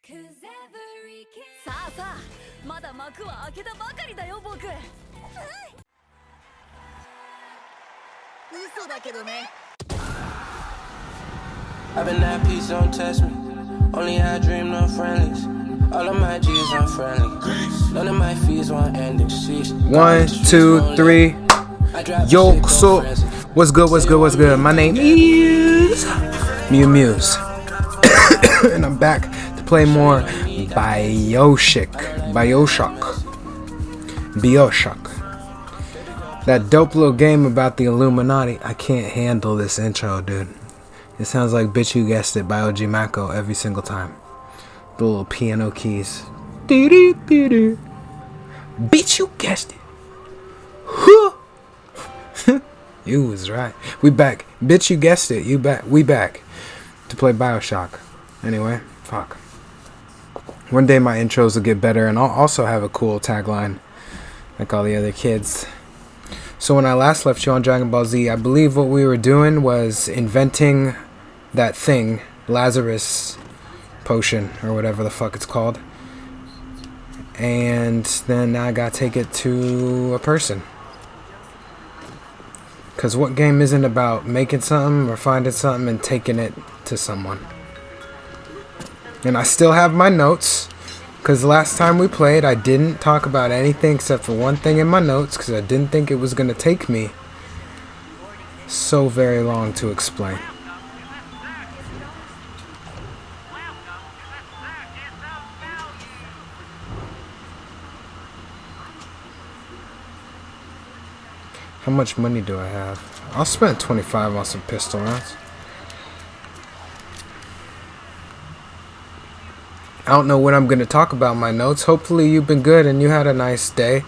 さあさあ、まだ幕は開けたばかりだよ僕。嘘だけどね。I've been that piece, don't test me. Only I dream, no friendlies. All of my G's unfriendly. None of my fees want ending. Sheesh. 1, 2, 3. Yo, so what's good? What's good? What's good? My name is mewmuse, and I'm back to play more BioShock. That dope little game about the Illuminati. I can't handle this intro, dude. It sounds like Bitch You Guessed It by OG Mako every single time. The little piano keys. Bitch You Guessed It. You was right. We back. Bitch You Guessed It. You back. We back to play BioShock. Anyway, fuck. One day my intros will get better, and I'll also have a cool tagline like all the other kids. So when I last left you on Dragon Ball Z, I believe what we were doing was inventing that thing, Lazarus potion, or whatever the fuck it's called. And then I gotta take it to a person. Because what game isn't about making something or finding something and taking it to someone? And I still have my notes. Because last time we played, I didn't talk about anything except for one thing in my notes. Because I didn't think it was going to take me so very long to explain. How much money do I have? I'll spend 25 on some pistol rounds. I don't know what I'm going to talk about in my notes. Hopefully you've been good and you had a nice day.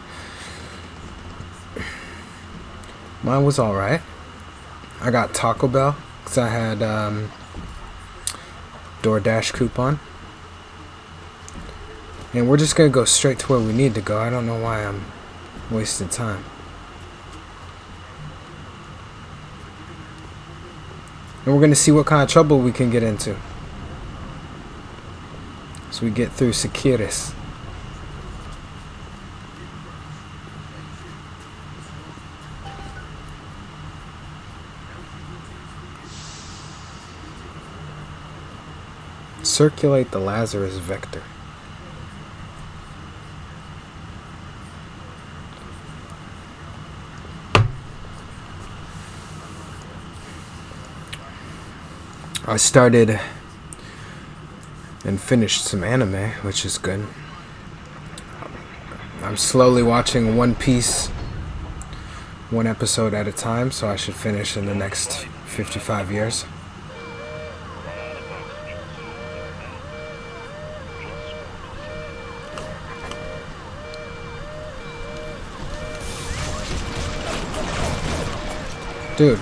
Mine was alright. I got Taco Bell because I had DoorDash coupon. And we're just going to go straight to where we need to go. I don't know why I'm wasting time. And we're going to see what kind of trouble we can get into. So we get through Securis. Circulate the Lazarus vector. I started and finished some anime, which is good. I'm slowly watching One Piece, one episode at a time, so I should finish in the next 55 years. Dude.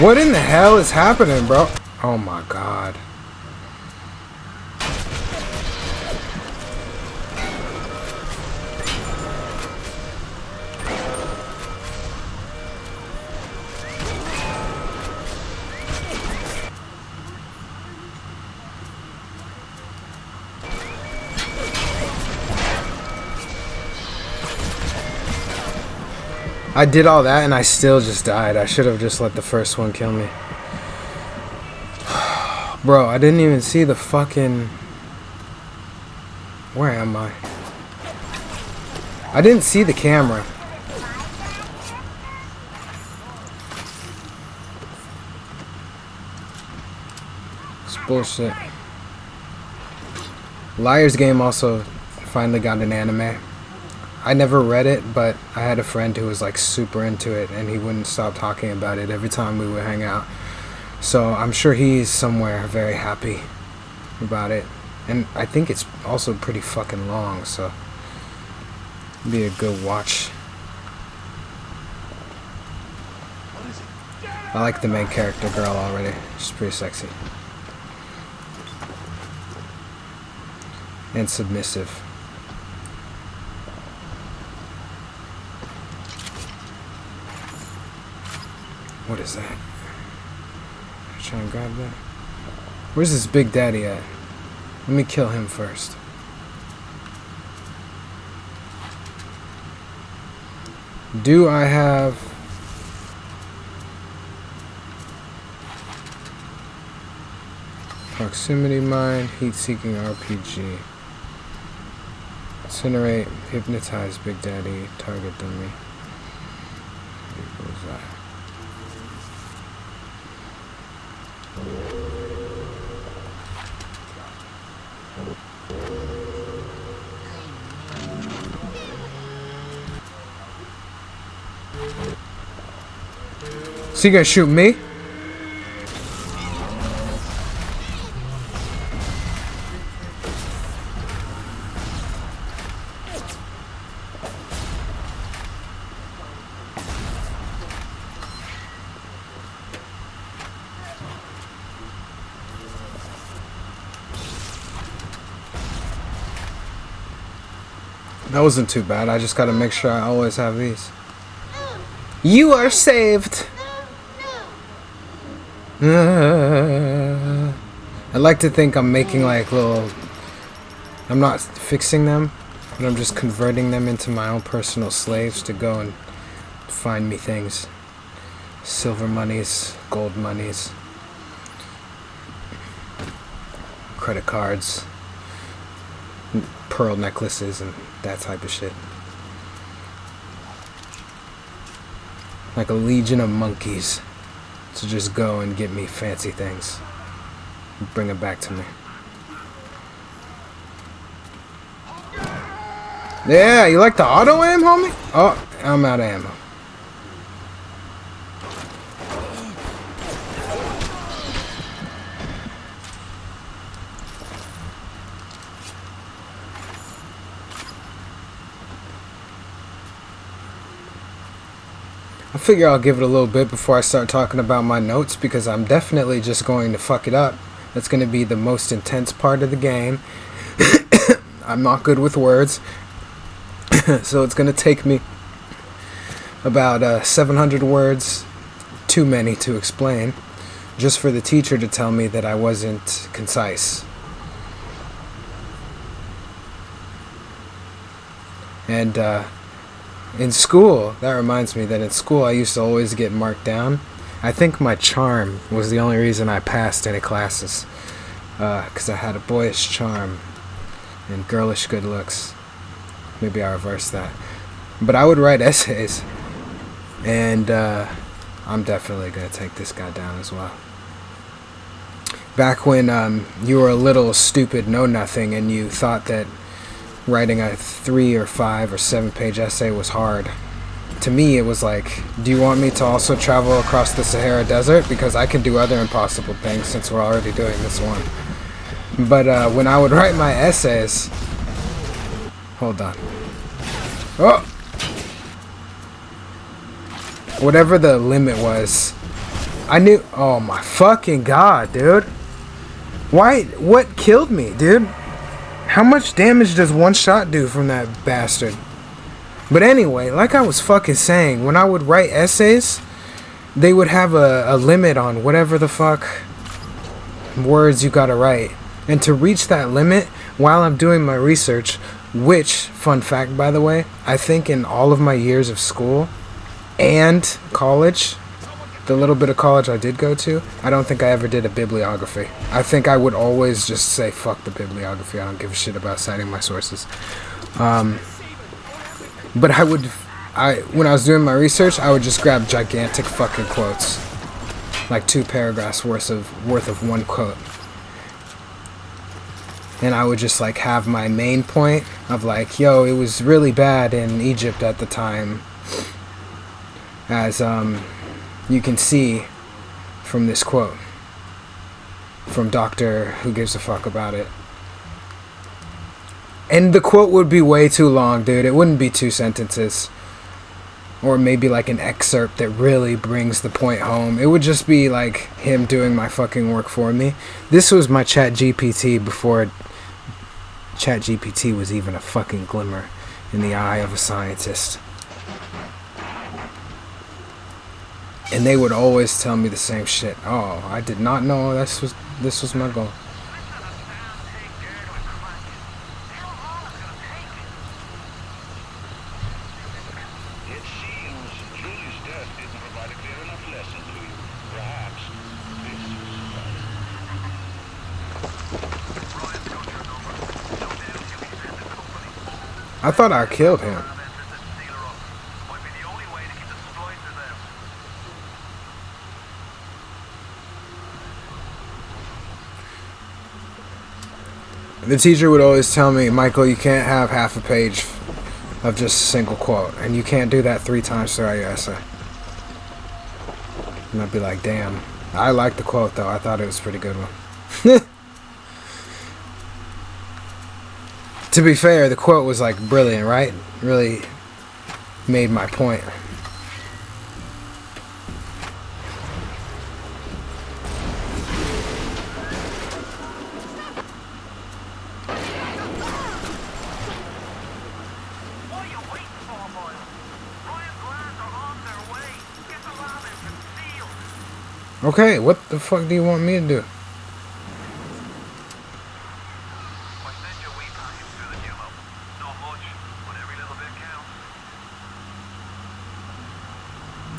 What in the hell is happening, bro? Oh my god. I did all that and I still just died. I should have just let the first one kill me. Bro, I didn't even see the fucking... Where am I? I didn't see the camera. It's bullshit. Liar's Game also finally got an anime. I never read it, but I had a friend who was like super into it and he wouldn't stop talking about it every time we would hang out. So I'm sure he's somewhere very happy about it. And I think it's also pretty fucking long, so it'd be a good watch. I like the main character girl already. She's pretty sexy. And submissive. What is that? Try and grab that. Where's this Big Daddy at? Let me kill him first. Do I have... Proximity mine, heat-seeking RPG. Incinerate, hypnotize Big Daddy, target dummy. What was that? So you gonna shoot me? That wasn't too bad. I just gotta make sure I always have these. You are saved! I like to think I'm making like little... I'm not fixing them, but I'm just converting them into my own personal slaves to go and find me things. Silver monies, gold monies, credit cards, pearl necklaces, and that type of shit. Like a legion of monkeys to just go and get me fancy things. Bring it back to me. Yeah, you like the auto aim, homie? Oh, I'm out of ammo. I figure I'll give it a little bit before I start talking about my notes, because I'm definitely just going to fuck it up. That's going to be the most intense part of the game. I'm not good with words. So it's going to take me about 700 words, too many to explain, just for the teacher to tell me that I wasn't concise. And in school, that reminds me that in school I used to always get marked down. I think my charm was the only reason I passed any classes, because I had a boyish charm and girlish good looks. Maybe I reversed that. But I would write essays, and I'm definitely going to take this guy down as well. Back when you were a little stupid know-nothing and you thought that writing a 3 or 5 or 7 page essay was hard. To me, it was like, do you want me to also travel across the Sahara Desert? Because I can do other impossible things since we're already doing this one. But when I would write my essays... Hold on. Oh! Whatever the limit was, I knew... Oh my fucking god, dude. Why? What killed me, dude? How much damage does one shot do from that bastard? But anyway, like I was fucking saying, when I would write essays, they would have a limit on whatever the fuck words you gotta write. And to reach that limit while I'm doing my research, which, fun fact by the way, I think in all of my years of school and college, the little bit of college I did go to, I don't think I ever did a bibliography. I think I would always just say fuck the bibliography. I don't give a shit about citing my sources. But when I was doing my research, I would just grab gigantic fucking quotes, like 2 paragraphs worth of one quote, and I would just like have my main point of like, yo, it was really bad in Egypt at the time, as you can see from this quote from Dr. Who Gives a Fuck About It. And the quote would be way too long, dude. It wouldn't be 2 sentences. Or maybe like an excerpt that really brings the point home. It would just be like him doing my fucking work for me. This was my ChatGPT before ChatGPT was even a fucking glimmer in the eye of a scientist. And they would always tell me the same shit. Oh, I did not know this was my goal. I thought I killed him. The teacher would always tell me, Michael, you can't have half a page of just a single quote, and you can't do that 3 times throughout your essay. And I'd be like, damn. I liked the quote, though. I thought it was a pretty good one. To be fair, the quote was like brilliant, right? Really made my point. Okay, what the fuck do you want me to do?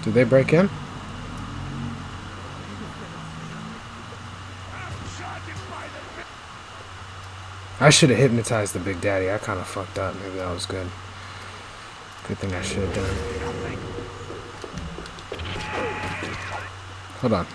Did they break in? I should have hypnotized the Big Daddy. I kind of fucked up. Maybe that was good. Good thing I should have done. Hold on.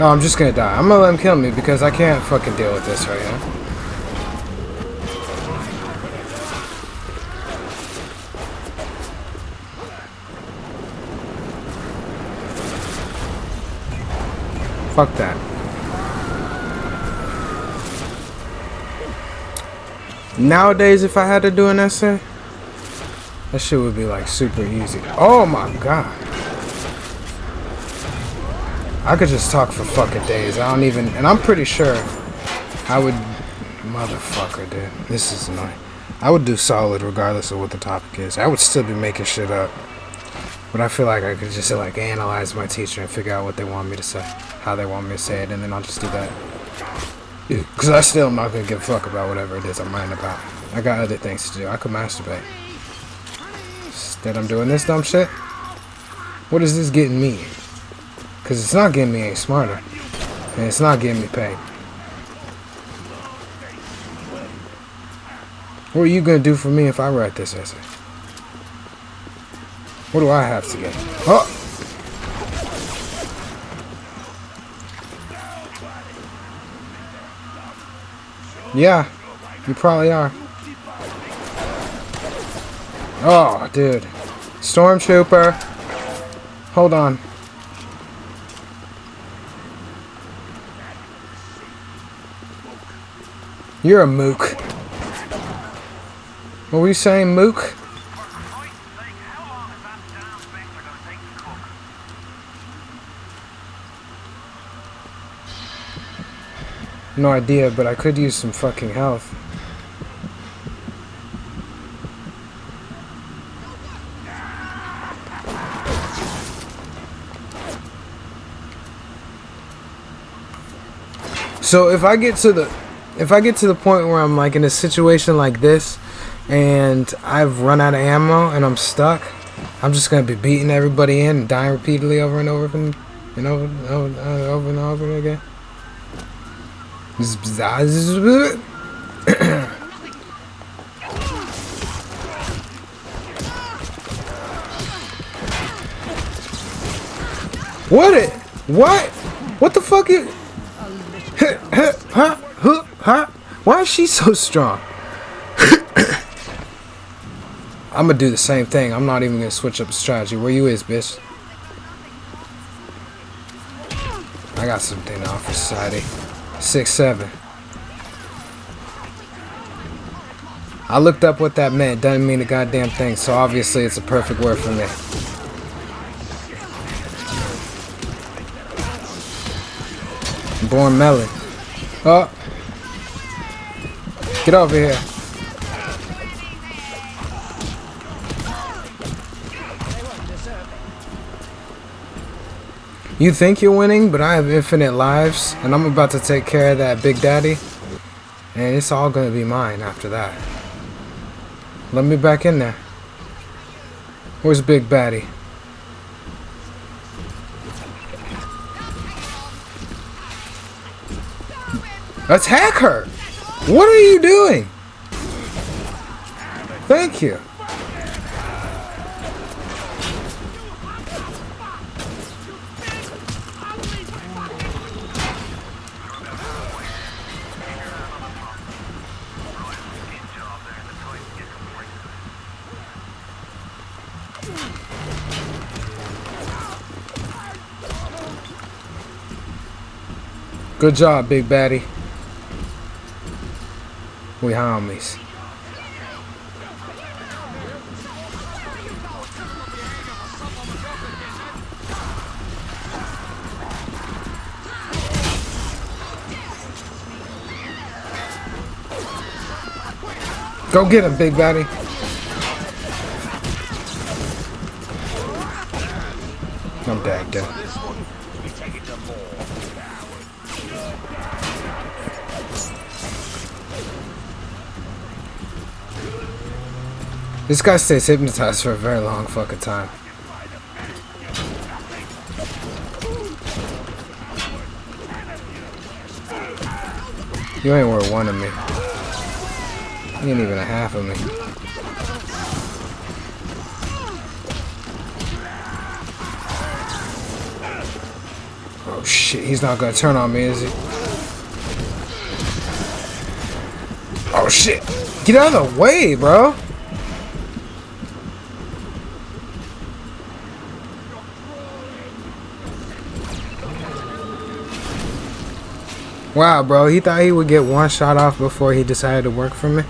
No, I'm just gonna die. I'm gonna let him kill me because I can't fucking deal with this right now. Fuck that. Nowadays, if I had to do an essay, that shit would be like super easy. Oh my god. I could just talk for fucking days. I don't even, and I'm pretty sure I would, motherfucker, dude. This is annoying. I would do solid regardless of what the topic is. I would still be making shit up. But I feel like I could just like analyze my teacher and figure out what they want me to say, how they want me to say it, and then I'll just do that. Because I still am not going to give a fuck about whatever it is I'm writing about. I got other things to do. I could masturbate. Instead I'm doing this dumb shit. What is this getting me? Because it's not getting me any smarter. And it's not getting me paid. What are you going to do for me if I write this essay? What do I have to get? Oh! Yeah, you probably are. Oh, dude. Stormtrooper. Hold on. You're a mook. What were you saying, mook? No idea, but I could use some fucking health. So if I get to the point where I'm like in a situation like this and I've run out of ammo and I'm stuck, I'm just gonna be beating everybody in and dying repeatedly over and over and over and over again. What it? What? What the fuck is? Huh? Why is she so strong? I'm gonna do the same thing. I'm not even gonna switch up the strategy. Where you is, bitch? I got something to offer society. 6'7". I looked up what that meant. Doesn't mean a goddamn thing. So obviously it's a perfect word for me. Born melon. Oh. Get over here. You think you're winning, but I have infinite lives, and I'm about to take care of that Big Daddy, and it's all gonna be mine after that. Let me back in there. Where's Big Baddie? Attack her! What are you doing? Thank you. Good job, Big Baddie. We homies. Go get him, Big Baddie. I'm dead, dude. This guy stays hypnotized for a very long fucking time. You ain't worth one of me. You ain't even a half of me. Oh shit, he's not gonna turn on me, is he? Oh shit! Get out of the way, bro! Wow, bro, he thought he would get one shot off before he decided to work for me.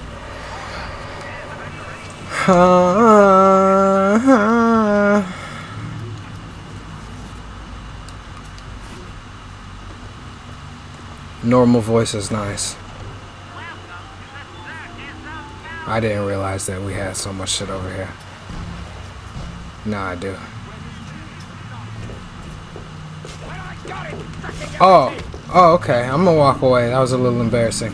Normal voice is nice. I didn't realize that we had so much shit over here. Now I do. Oh, okay. I'm gonna walk away. That was a little embarrassing.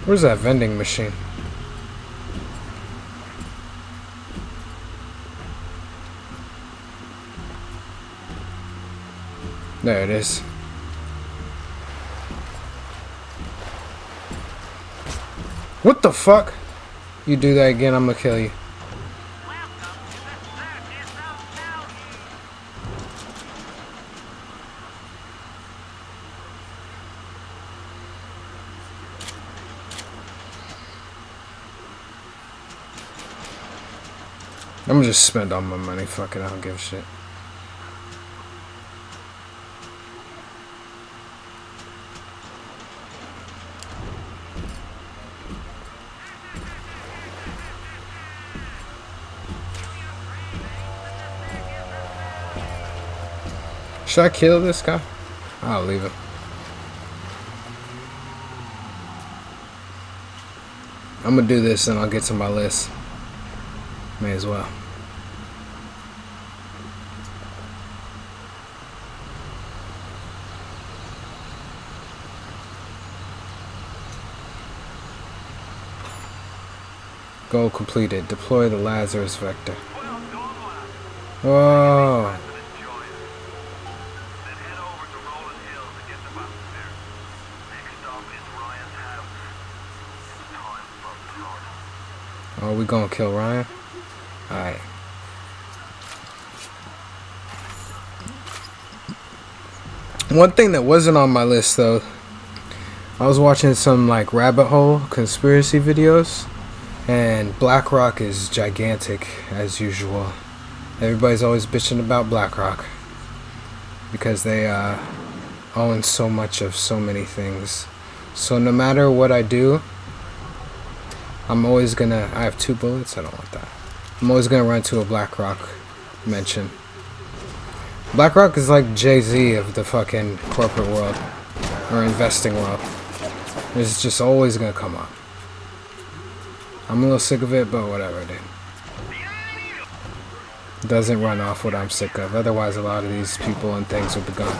Where's that vending machine? There it is. What the fuck? You do that again, I'm gonna kill you. I'm gonna just spend all my money. Fuck it, I don't give a shit. Should I kill this guy? I'll leave him. I'm gonna do this and I'll get to my list. May as well. Goal completed. Deploy the Lazarus vector. Oh. Oh, we gonna kill Ryan? Alright. One thing that wasn't on my list though, I was watching some like rabbit hole conspiracy videos, and BlackRock is gigantic as usual. Everybody's always bitching about BlackRock because they own so much of so many things. So no matter what I do, I'm always gonna. I have 2 bullets. I don't want that. I'm always gonna run to a BlackRock mention. BlackRock is like Jay-Z of the fucking corporate world or investing world. It's just always gonna come up. I'm a little sick of it, but whatever, dude. Doesn't run off what I'm sick of. Otherwise, a lot of these people and things would be gone.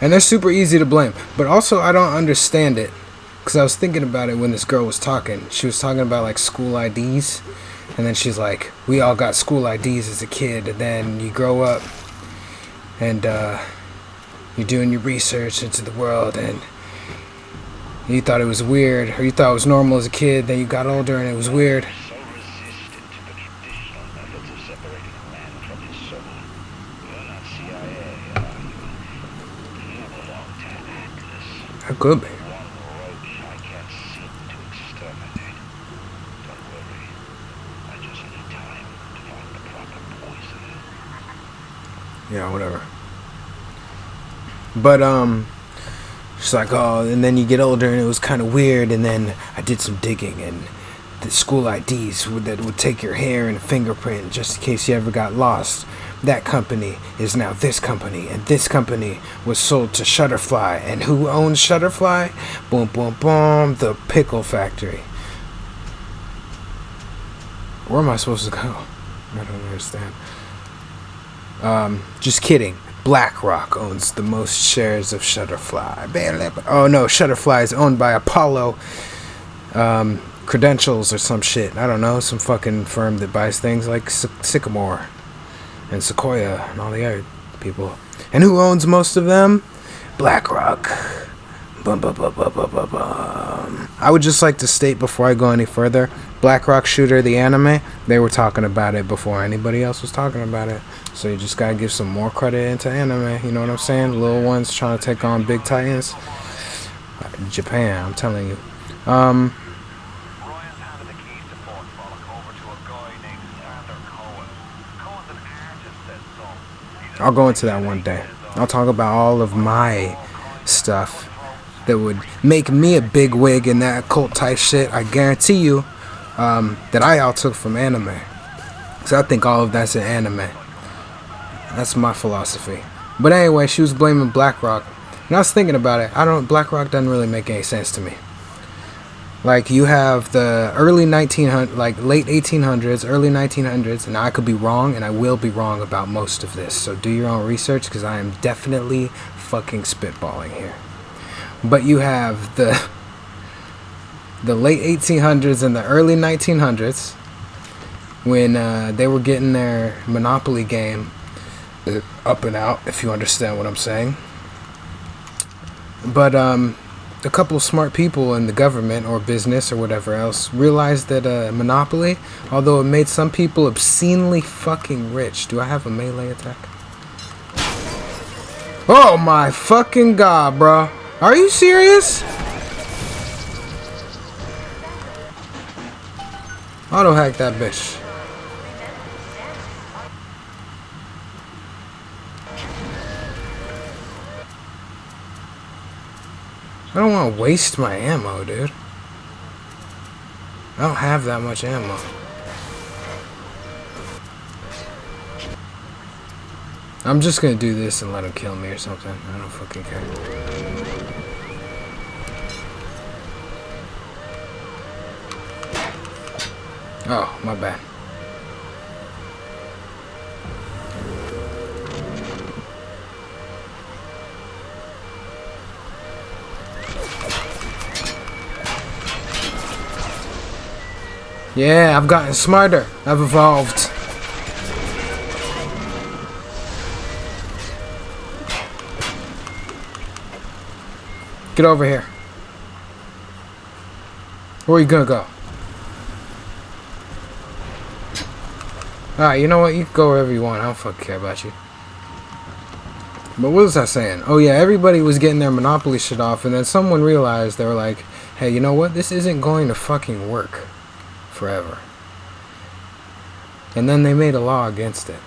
And they're super easy to blame. But also, I don't understand it. Because I was thinking about it when this girl was talking. She was talking about, like, school IDs. And then she's like, we all got school IDs as a kid. And then you grow up. And, you're doing your research into the world. And you thought it was weird. Or you thought it was normal as a kid. Then you got older and it was weird. That could be. Yeah, whatever. But she's like, oh, and then you get older and it was kind of weird, and then I did some digging, and the school IDs that would take your hair and fingerprint just in case you ever got lost. That company is now this company, and this company was sold to Shutterfly, and who owns Shutterfly? Boom, boom, boom, the pickle factory. Where am I supposed to go? I don't understand. Just kidding. BlackRock owns the most shares of Shutterfly. Oh no, Shutterfly is owned by Apollo Credentials or some shit. I don't know, some fucking firm that buys things like Sycamore and Sequoia and all the other people. And who owns most of them? BlackRock. Bum, bum, bum, bum, bum, bum, bum. I would just like to state before I go any further, BlackRock Shooter, the anime, they were talking about it before anybody else was talking about it. So you just gotta give some more credit into anime, you know what I'm saying? Little ones trying to take on big titans. Japan, I'm telling you. I'll go into that one day. I'll talk about all of my stuff that would make me a big wig in that cult type shit. I guarantee you that I all took from anime. Because I think all of that's in anime. That's my philosophy. But anyway, she was blaming BlackRock. And I was thinking about it. BlackRock doesn't really make any sense to me. Like, you have the early 1900s, like late 1800s, early 1900s, and I could be wrong, and I will be wrong about most of this. So do your own research, because I am definitely fucking spitballing here. But you have the late 1800s and the early 1900s, when they were getting their Monopoly game up and out, if you understand what I'm saying. But a couple of smart people in the government or business or whatever else realized that Monopoly, although it made some people obscenely fucking rich. Do I have a melee attack? Oh my fucking god, bro. Are you serious? Auto hack that bitch. I don't want to waste my ammo, dude. I don't have that much ammo. I'm just gonna do this and let him kill me or something. I don't fucking care. Oh, my bad. Yeah, I've gotten smarter. I've evolved. Get over here. Where are you gonna go? Alright, you know what? You can go wherever you want. I don't fucking care about you. But what was I saying? Oh yeah, everybody was getting their Monopoly shit off, and then someone realized, they were like, hey, you know what? This isn't going to fucking work forever. And then they made a law against it.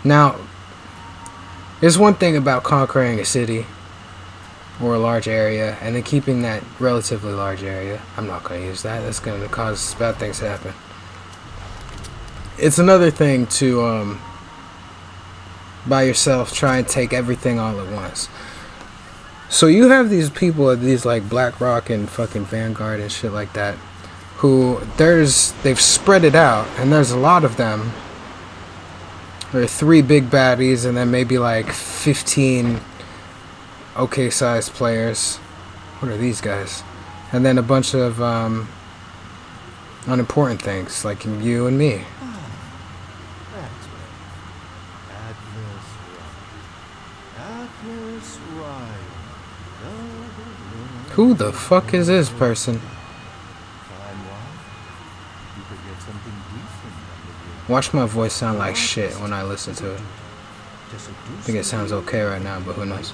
Now, there's one thing about conquering a city or a large area and then keeping that relatively large area. I'm not going to use that. That's going to cause bad things to happen. It's another thing to, by yourself, try and take everything all at once. So you have these people at these like BlackRock and fucking Vanguard and shit like that, who they've spread it out, and there's a lot of them. There are 3 big baddies and then maybe like 15 okay sized players. What are these guys? And then a bunch of unimportant things like you and me. Who the fuck is this person? Watch my voice sound like shit when I listen to it. I think it sounds okay right now, but who knows?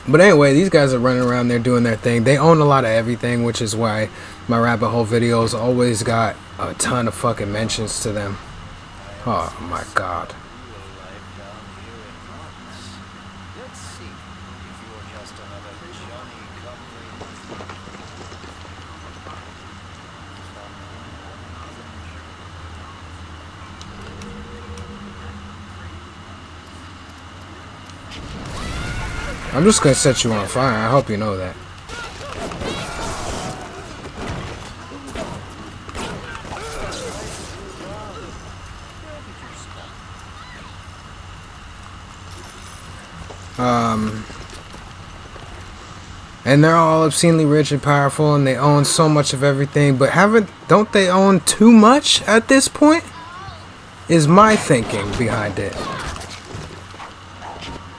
But anyway, these guys are running around there doing their thing. They own a lot of everything, which is why my rabbit hole videos always got a ton of fucking mentions to them. Oh my god. I'm just gonna set you on fire. I hope you know that. And they're all obscenely rich and powerful, and they own so much of everything, but don't they own too much at this point? Is my thinking behind it.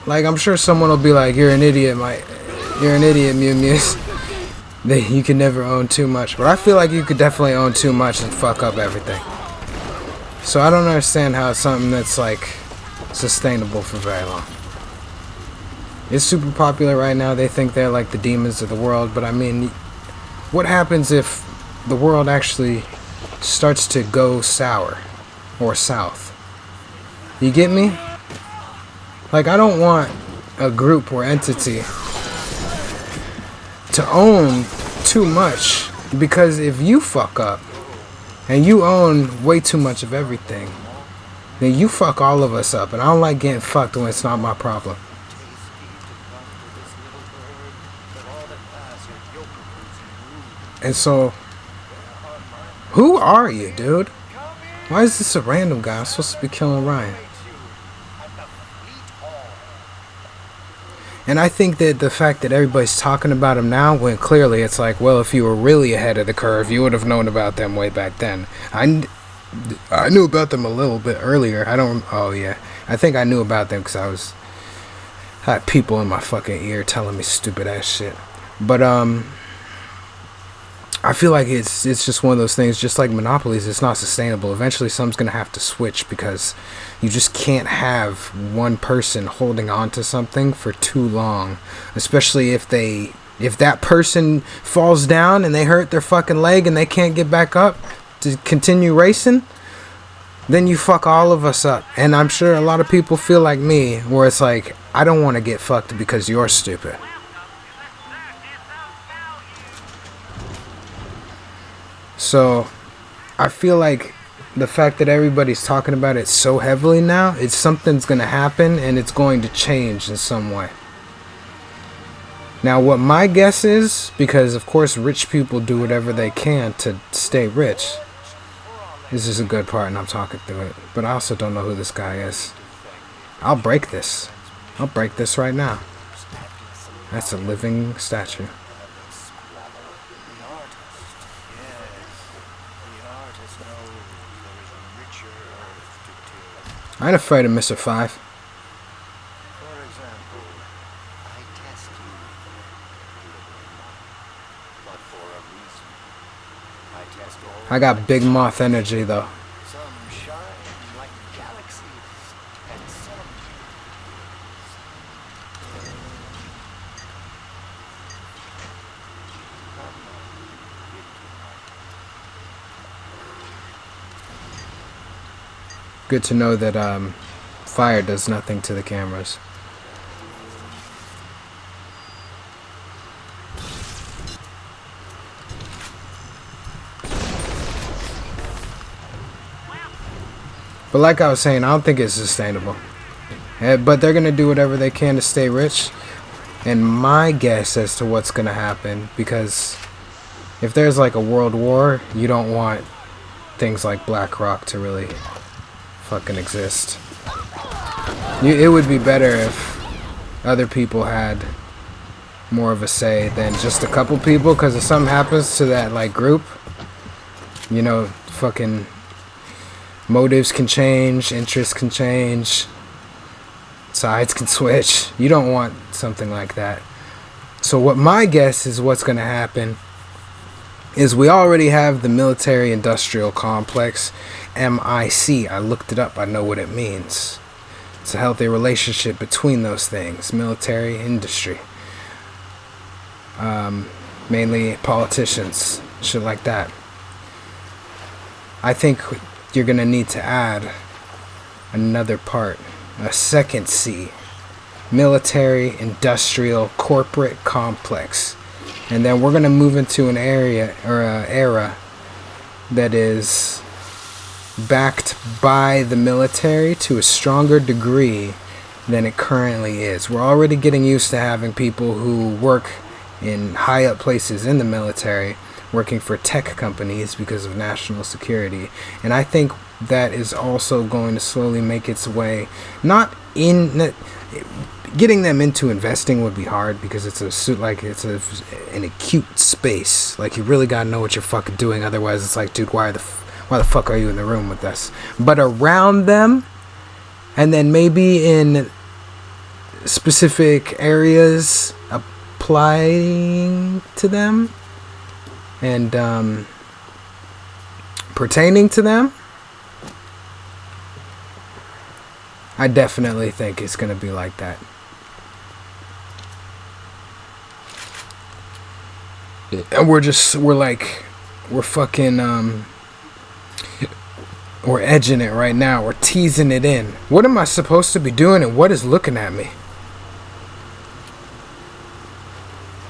Like, I'm sure someone will be like, you're an idiot, mewmuse. You can never own too much. But I feel like you could definitely own too much and fuck up everything. So I don't understand how it's something that's, like, sustainable for very long. It's super popular right now. They think they're, like, the demons of the world. But, I mean, what happens if the world actually starts to go sour or south? You get me? Like, I don't want a group or entity to own too much, because if you fuck up and you own way too much of everything, then you fuck all of us up, and I don't like getting fucked when it's not my problem. And so, who are you, dude? Why is this a random guy? I'm supposed to be killing Ryan. And I think that the fact that everybody's talking about him now, when clearly it's like, well, if you were really ahead of the curve, you would have known about them way back then. I knew about them a little bit earlier. I think I knew about them because I had people in my fucking ear telling me stupid ass shit. But I feel like it's just one of those things, just like monopolies, it's not sustainable. Eventually someone's going to have to switch, because you just can't have one person holding on to something for too long. Especially if that person falls down and they hurt their fucking leg and they can't get back up to continue racing, then you fuck all of us up. And I'm sure a lot of people feel like me, where it's like, I don't want to get fucked because you're stupid. So, I feel like the fact that everybody's talking about it so heavily now, something's going to happen and it's going to change in some way. Now, what my guess is, because of course rich people do whatever they can to stay rich. This is a good part, and I'm talking through it. But I also don't know who this guy is. I'll break this. I'll break this right now. That's a living statue. I ain't afraid of Mr. Five. I got big moth energy though. Good to know that fire does nothing to the cameras. But like I was saying, I don't think it's sustainable. But they're going to do whatever they can to stay rich. And my guess as to what's going to happen, because if there's like a world war, you don't want things like BlackRock to really fucking exist. It would be better if other people had more of a say than just a couple people, because if something happens to that like group, you know, fucking motives can change, interests can change, sides can switch. You don't want something like that. So what my guess is what's going to happen is we already have the military industrial complex, MIC. I looked it up. I know what it means. It's a healthy relationship between those things, military, industry. Mainly politicians, shit like that. I think you're going to need to add another part, a second C, military, industrial, corporate complex. And then we're going to move into an area or an era that is backed by the military to a stronger degree than it currently is. We're already getting used to having people who work in high up places in the military working for tech companies because of national security. And I think that is also going to slowly make its way, not in getting them into investing would be hard because it's an acute space. Like, you really gotta know what you're fucking doing, otherwise it's like, dude, why the fuck are you in the room with us? But around them, and then maybe in specific areas applying to them and pertaining to them, I definitely think it's gonna be like that. And we're edging it right now. We're teasing it in. What am I supposed to be doing and what is looking at me?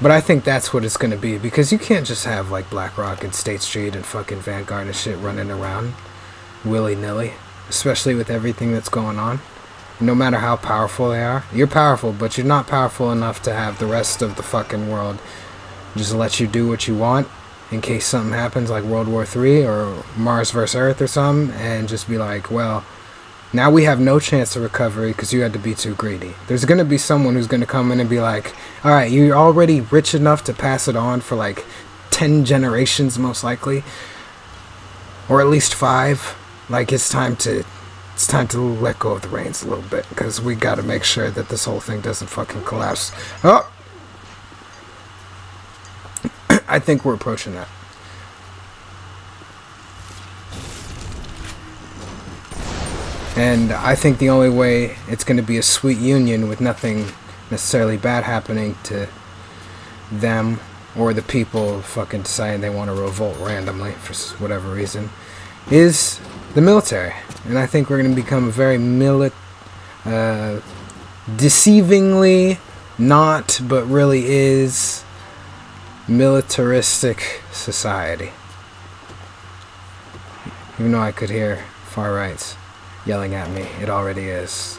But I think that's what it's going to be, because you can't just have like BlackRock and State Street and fucking Vanguard and shit running around willy-nilly, especially with everything that's going on. No matter how powerful they are. You're powerful, but you're not powerful enough to have the rest of the fucking world just let you do what you want in case something happens like World War III or Mars vs. Earth or something, and just be like, well, now we have no chance of recovery because you had to be too greedy. There's going to be someone who's going to come in and be like, alright, you're already rich enough to pass it on for like 10 generations most likely, or at least 5. Like, it's time to let go of the reins a little bit, because we got to make sure that this whole thing doesn't fucking collapse. Oh! I think we're approaching that. And I think the only way it's going to be a sweet union with nothing necessarily bad happening to them or the people fucking deciding they want to revolt randomly for whatever reason is the military. And I think we're going to become a very deceivingly not, but really is, militaristic society. Even though I could hear far rights yelling at me, it already is. . 'Cause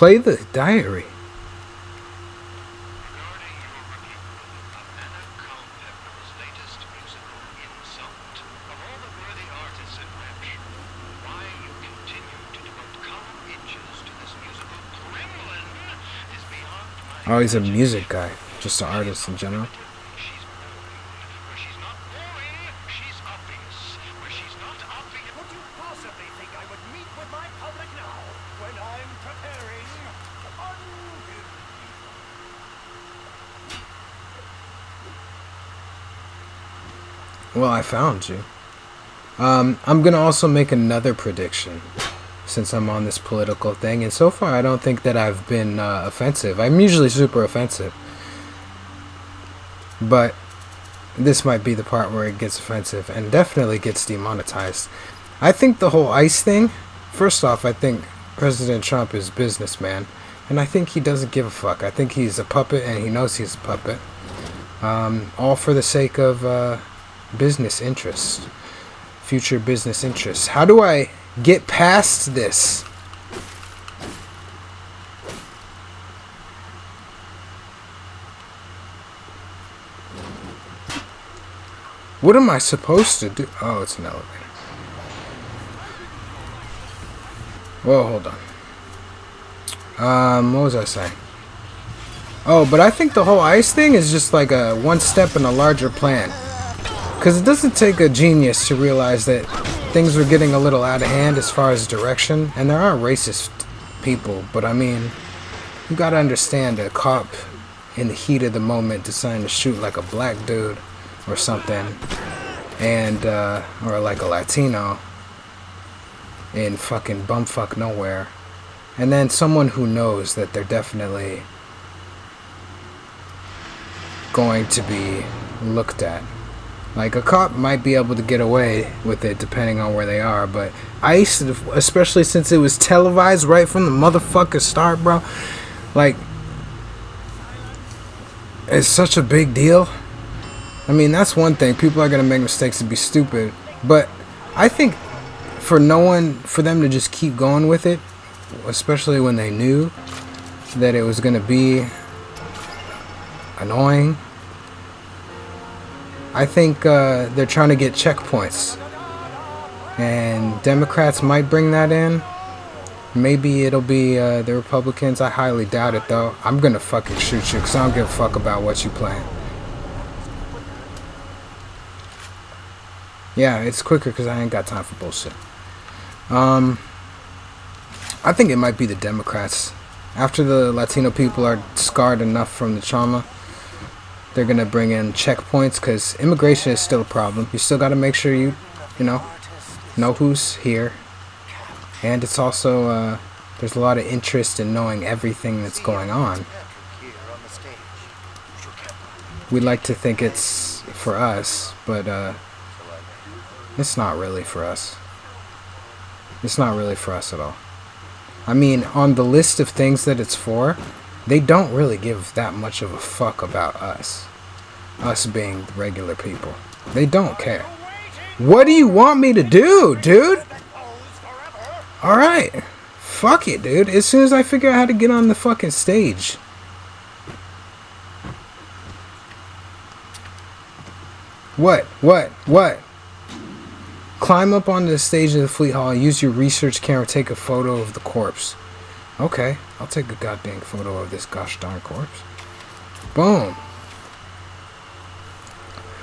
Play the diary. Regarding your rookie, Anna Culpepper's latest musical insult. Of all the worthy artists in Rapture, why you continue to devote column inches to this musical gremlin is beyond my Oh, he's a music guy, just an artist in general. She's boring. Where she's not boring, she's obvious. Where she's not obvious. Would you possibly think I would meet with my public now when I'm preparing Well, I found you. I'm gonna also make another prediction, since I'm on this political thing, and so far I don't think that I've been offensive. I'm usually super offensive, but this might be the part where it gets offensive and definitely gets demonetized. I think the whole ICE thing, first off, I think President Trump is a businessman, and I think he doesn't give a fuck. I think he's a puppet, and he knows he's a puppet, all for the sake of business interests, future business interests. How do I get past this? What am I supposed to do? Oh, it's an elevator. Whoa, hold on. What was I saying? Oh, but I think the whole ICE thing is just like a one step in a larger plan. Because it doesn't take a genius to realize that things are getting a little out of hand as far as direction. And there are racist people, but I mean, you gotta understand a cop in the heat of the moment deciding to shoot like a black dude or something, and or like a Latino in fucking bumfuck nowhere, and then someone who knows that they're definitely going to be looked at. Like, a cop might be able to get away with it depending on where they are, but ICE, especially since it was televised right from the motherfucking start, bro, like, it's such a big deal. I mean, that's one thing. People are going to make mistakes and be stupid, but I think for them to just keep going with it, especially when they knew that it was going to be annoying, I think they're trying to get checkpoints, and Democrats might bring that in. Maybe it'll be the Republicans. I highly doubt it, though. I'm going to fucking shoot you because I don't give a fuck about what you playing. Yeah, it's quicker because I ain't got time for bullshit. I think it might be the Democrats. After the Latino people are scarred enough from the trauma, they're going to bring in checkpoints because immigration is still a problem. You still got to make sure you know who's here. And it's also, there's a lot of interest in knowing everything that's going on. We like to think it's for us, but it's not really for us. It's not really for us at all. I mean, on the list of things that it's for, they don't really give that much of a fuck about us. Us being regular people. They don't care. What do you want me to do, dude? Alright. Fuck it, dude. As soon as I figure out how to get on the fucking stage. What? Climb up on the stage of the Fleet Hall, use your research camera, take a photo of the corpse. Okay, I'll take a goddamn photo of this gosh darn corpse. Boom.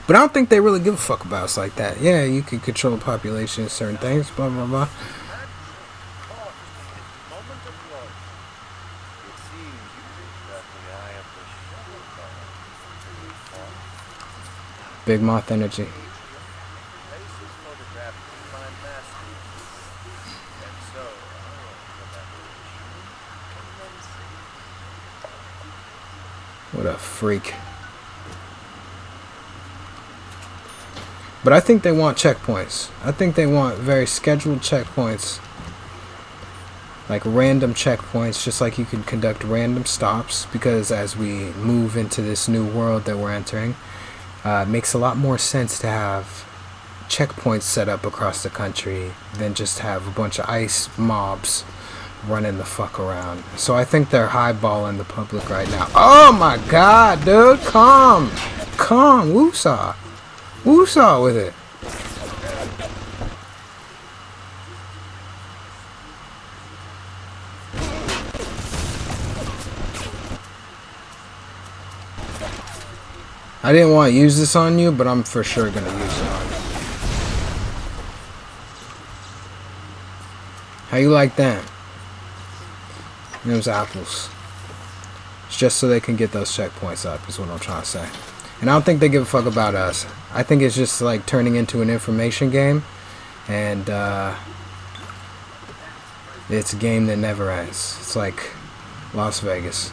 But I don't think they really give a fuck about us like that. Yeah, you can control the population, certain things, blah, blah, blah. Big Moth energy. What a freak. But I think they want checkpoints. I think they want very scheduled checkpoints. Like random checkpoints, just like you can conduct random stops. Because as we move into this new world that we're entering, it makes a lot more sense to have checkpoints set up across the country than just have a bunch of ICE mobs running the fuck around. So I think they're highballing the public right now. Oh my god, dude. Calm. Calm. Woosah. Woosah with it. I didn't want to use this on you, but I'm for sure going to use it on you. How you like that? Those apples. It's just so they can get those checkpoints up is what I'm trying to say. And I don't think they give a fuck about us. I think it's just like turning into an information game. And it's a game that never ends. It's like Las Vegas.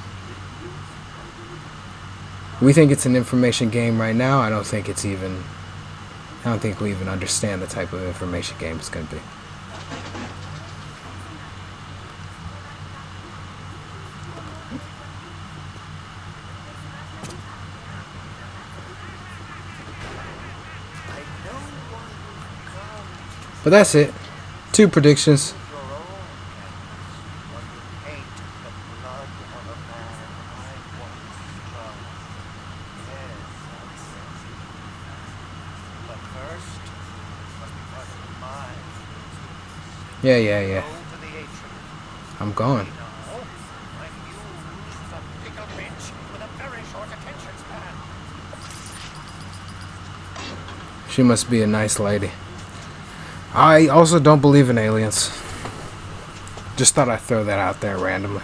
We think it's an information game right now. I don't think we even understand the type of information game it's going to be. But that's it. 2 predictions. Yeah. I'm going. She must be a nice lady. I also don't believe in aliens. Just thought I'd throw that out there randomly.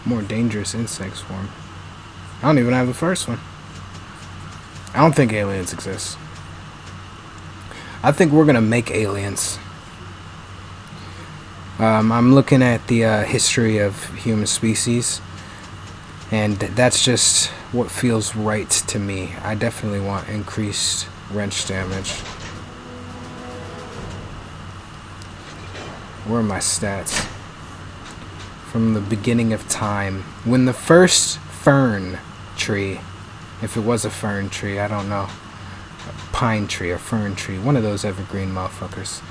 More dangerous insect swarm. I don't even have the first one. I don't think aliens exist. I think we're gonna make aliens. I'm looking at the history of human species, and that's just what feels right to me. I definitely want increased wrench damage. Where are my stats? From the beginning of time, when the first fern tree, if it was a fern tree, I don't know, a pine tree or fern tree, one of those evergreen motherfuckers,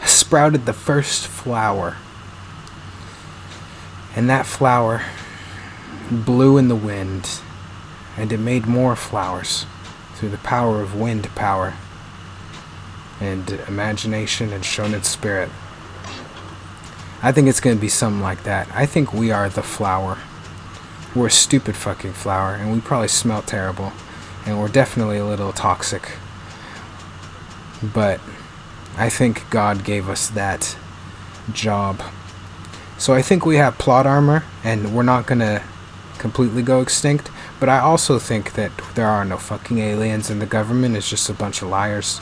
sprouted the first flower, and that flower blew in the wind, and it made more flowers through the power of wind power and imagination and shonen spirit. I think it's going to be something like that. I think we are the flower. We're a stupid fucking flower, and we probably smell terrible, and we're definitely a little toxic. But I think God gave us that job. So I think we have plot armor, and we're not going to completely go extinct. But I also think that there are no fucking aliens, and the government is just a bunch of liars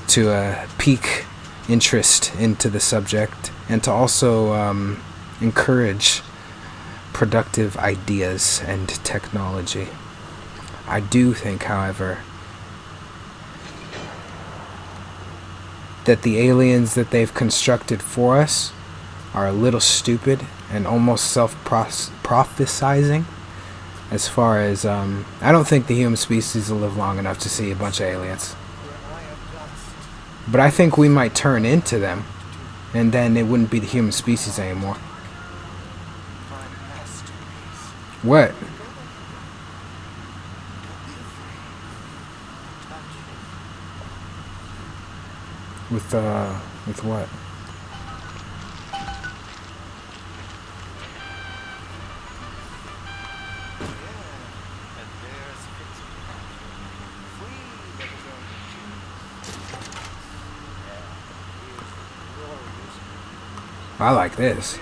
to pique interest into the subject, and to also encourage productive ideas and technology. I do think, however, that the aliens that they've constructed for us are a little stupid and almost self-prophesizing. As far as, I don't think the human species will live long enough to see a bunch of aliens. But I think we might turn into them, and then it wouldn't be the human species anymore. What? With what? I like this.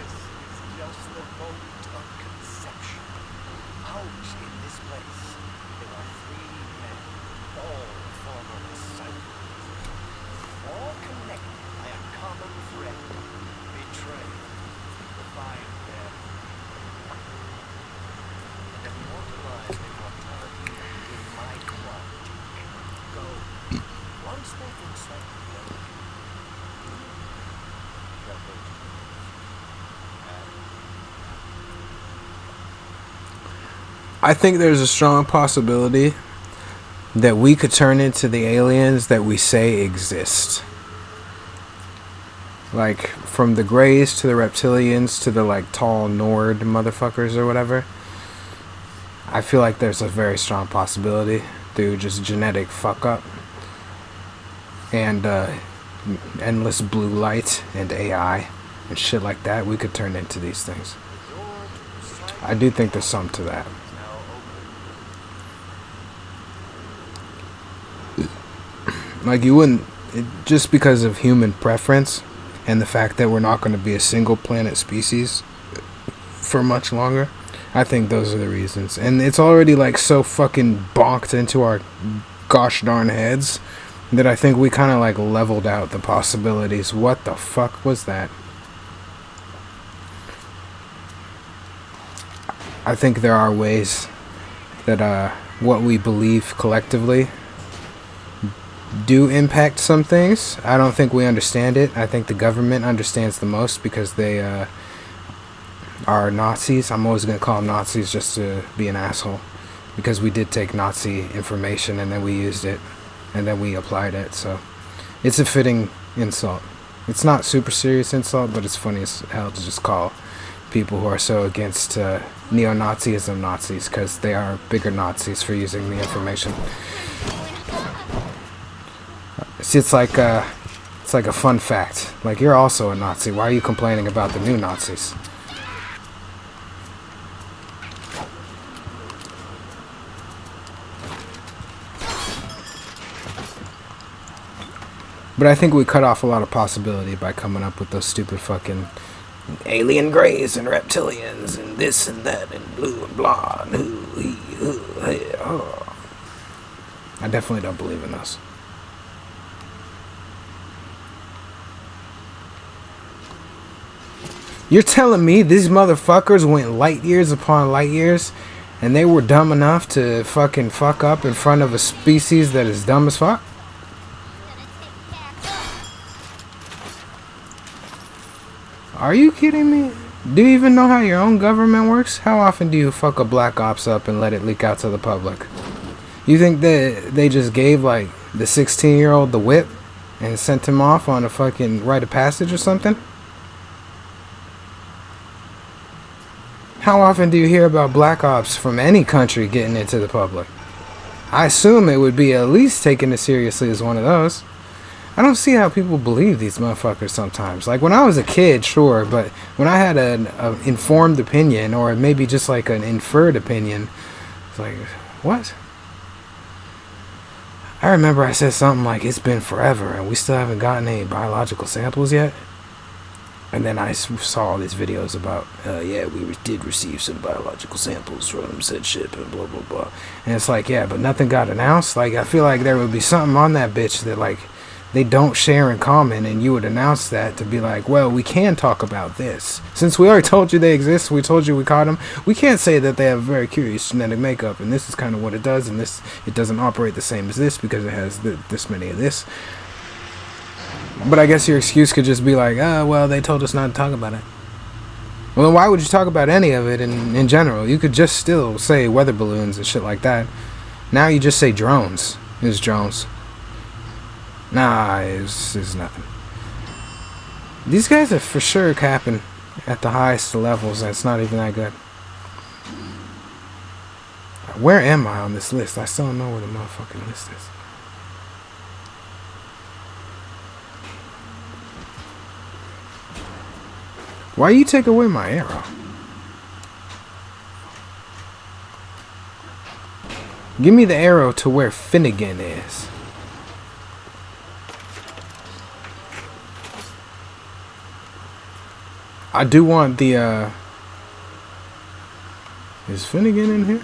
I think there's a strong possibility that we could turn into the aliens that we say exist. Like, from the Greys to the Reptilians to the, like, tall Nord motherfuckers or whatever. I feel like there's a very strong possibility through just genetic fuck-up and endless blue light and AI and shit like that, we could turn into these things. I do think there's something to that. Like, you wouldn't, just because of human preference and the fact that we're not going to be a single planet species for much longer, I think those are the reasons. And it's already, like, so fucking bonked into our gosh darn heads that I think we kind of, like, leveled out the possibilities. What the fuck was that? I think there are ways that what we believe collectively do impact some things. I don't think we understand it. I think the government understands the most because they are Nazis. I'm always going to call them Nazis just to be an asshole, because we did take Nazi information and then we used it and then we applied it. So it's a fitting insult. It's not super serious insult, but it's funny as hell to just call people who are so against neo-Nazism Nazis, because they are bigger Nazis for using the information. See, it's like a fun fact. Like, you're also a Nazi. Why are you complaining about the new Nazis? But I think we cut off a lot of possibility by coming up with those stupid fucking alien greys and reptilians and this and that and blue and blah and oh. I definitely don't believe in those. You're telling me these motherfuckers went light years upon light years and they were dumb enough to fucking fuck up in front of a species that is dumb as fuck? Are you kidding me? Do you even know how your own government works? How often do you fuck a black ops up and let it leak out to the public? You think that they just gave, like, the 16-year-old the whip and sent him off on a fucking rite of passage or something? How often do you hear about black ops from any country getting into the public? I assume it would be at least taken as seriously as one of those. I don't see how people believe these motherfuckers sometimes. Like, when I was a kid, sure, but when I had an informed opinion, or maybe just like an inferred opinion, it's like, what? I remember I said something like, it's been forever and we still haven't gotten any biological samples yet. And then I saw all these videos about, yeah, we did receive some biological samples from said ship and blah, blah, blah. And it's like, yeah, but nothing got announced. Like, I feel like there would be something on that bitch that, like, they don't share in common, and you would announce that to be like, well, we can talk about this. Since we already told you they exist, we told you we caught them, we can't say that they have very curious genetic makeup, and this is kind of what it does, and this, it doesn't operate the same as this because it has this many of this. But I guess your excuse could just be like, well, they told us not to talk about it. Well, then why would you talk about any of it in general? You could just still say weather balloons and shit like that. Now you just say drones. It's drones. Nah, it's nothing. These guys are for sure capping at the highest levels, and it's not even that good. Where am I on this list? I still don't know where the motherfucking list is. Why you take away my arrow? Give me the arrow to where Finnegan is. I do want the, is Finnegan in here?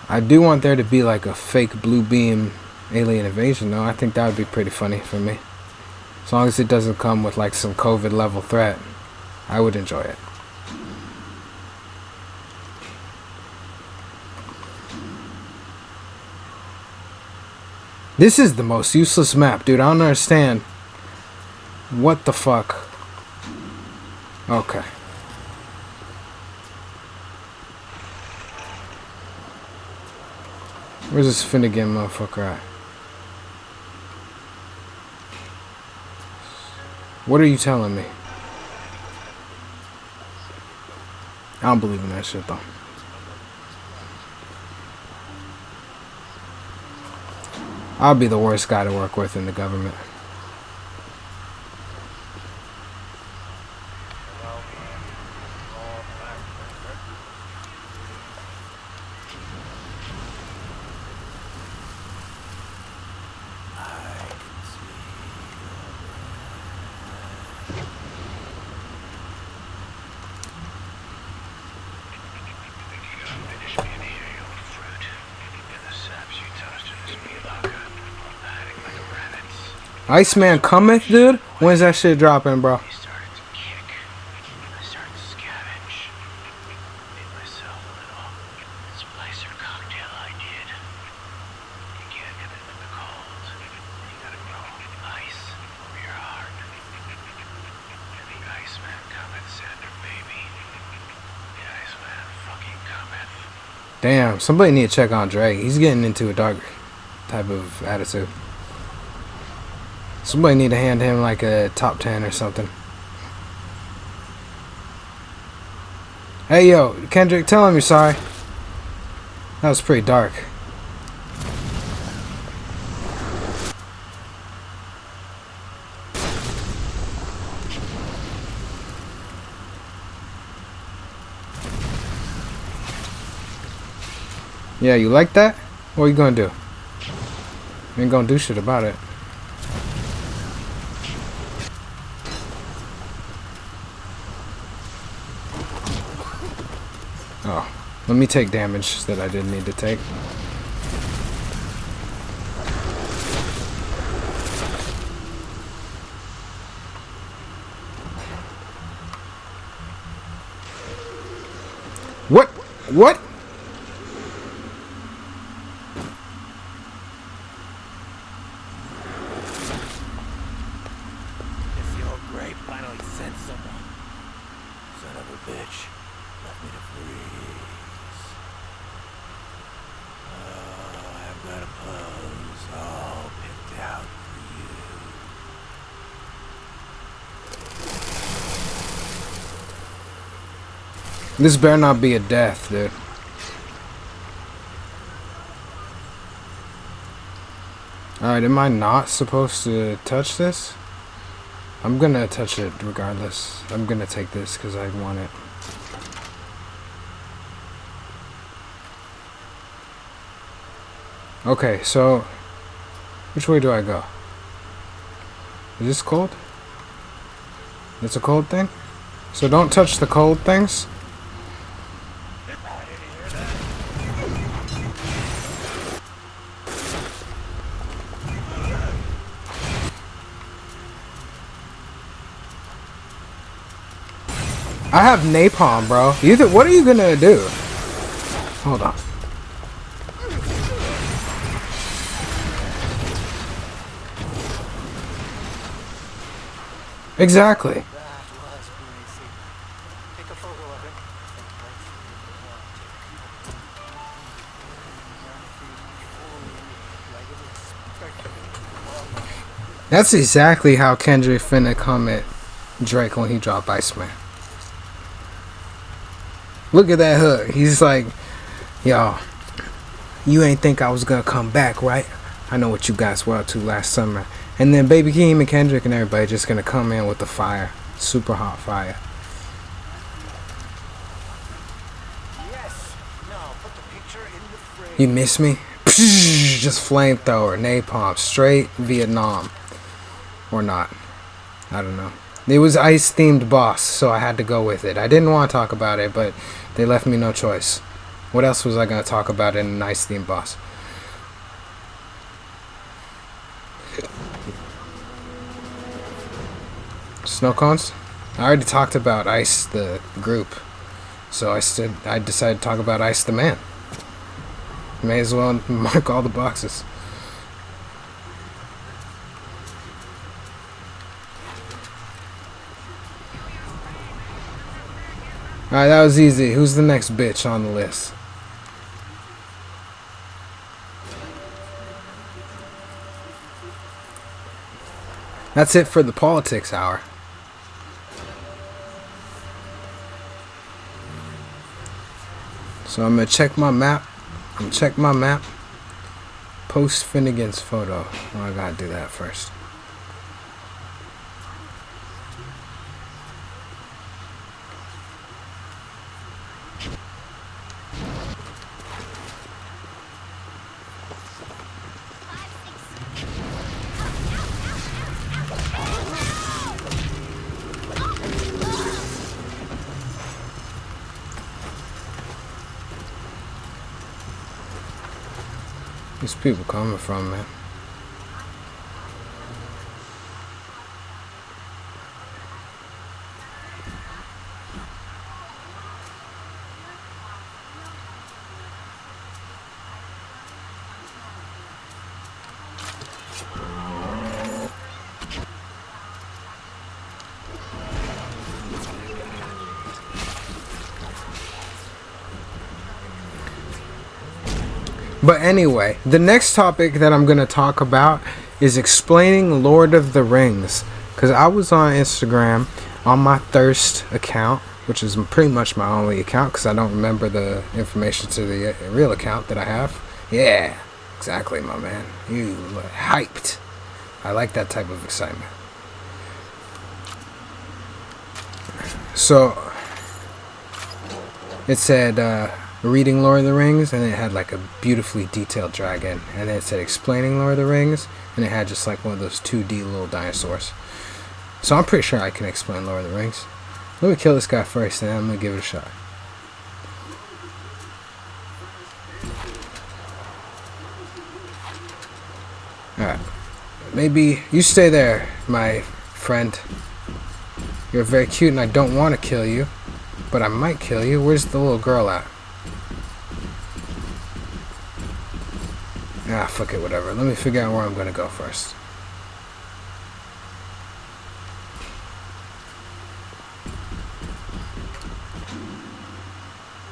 I do want there to be like a fake blue beam alien invasion though. I think that would be pretty funny for me. As long as it doesn't come with like some COVID level threat, I would enjoy it. This is the most useless map, dude. I don't understand. What the fuck? Okay. Where's this Finnegan motherfucker at? What are you telling me? I don't believe in that shit though. I'll be the worst guy to work with in the government. Iceman cometh, dude? When's that shit dropping, bro? He started to kick. I started to scavenge. Made myself a little splicer cocktail I did. You can't get it in the cold. You gotta grow ice over your heart. And the Iceman cometh, Sander, baby. The Iceman fucking cometh. Damn, somebody need to check on Drake. He's getting into a dark type of attitude. Somebody need to hand him like a top 10 or something. Hey yo, Kendrick, tell him you're sorry. That was pretty dark. Yeah, you like that? What are you gonna do? You ain't gonna do shit about it. Oh, let me take damage that I didn't need to take. What? What? If your grape finally sent someone, son of a bitch, left me to freeze. Oh, I've got a pose all picked out for you. This better not be a death, dude. Alright, am I not supposed to touch this? I'm gonna touch it regardless. I'm gonna take this because I want it. Okay, so which way do I go? Is this cold? It's a cold thing? So don't touch the cold things? I have napalm, bro. What are you gonna do? Hold on. Exactly. That was crazy. Take a photo of it. That's exactly how Kendrick finna come at Drake when he dropped Iceman. Look at that hook. He's like, y'all, you ain't think I was gonna come back, right? I know what you guys were up to last summer. And then Baby Keem and Kendrick and everybody just gonna come in with the fire. Super hot fire. Yes. Now put the picture in the frame. You miss me? Just flamethrower, napalm, straight Vietnam. Or not. I don't know. It was ice themed boss, so I had to go with it. I didn't want to talk about it, but they left me no choice. What else was I going to talk about in an ice themed boss? Snow cones? I already talked about Ice the group, so I decided to talk about Ice the man. May as well mark all the boxes. Alright, that was easy. Who's the next bitch on the list? That's it for the politics hour. So I'm gonna check my map. Post Finnegan's photo. Oh, I gotta do that first. These people coming from, man. But anyway, the next topic that I'm going to talk about is explaining Lord of the Rings. Because I was on Instagram on my Thirst account, which is pretty much my only account because I don't remember the information to the real account that I have. Yeah, exactly, my man. You look hyped. I like that type of excitement. So, it said... reading Lord of the Rings, and it had like a beautifully detailed dragon, and then it said explaining Lord of the Rings, and it had just like one of those 2D little dinosaurs. So I'm pretty sure I can explain Lord of the Rings. Let me kill this guy first, and then I'm gonna give it a shot. Alright. Maybe you stay there, my friend. You're very cute, and I don't want to kill you, but I might kill you. Where's the little girl at? Ah, fuck it, whatever. Let me figure out where I'm gonna go first.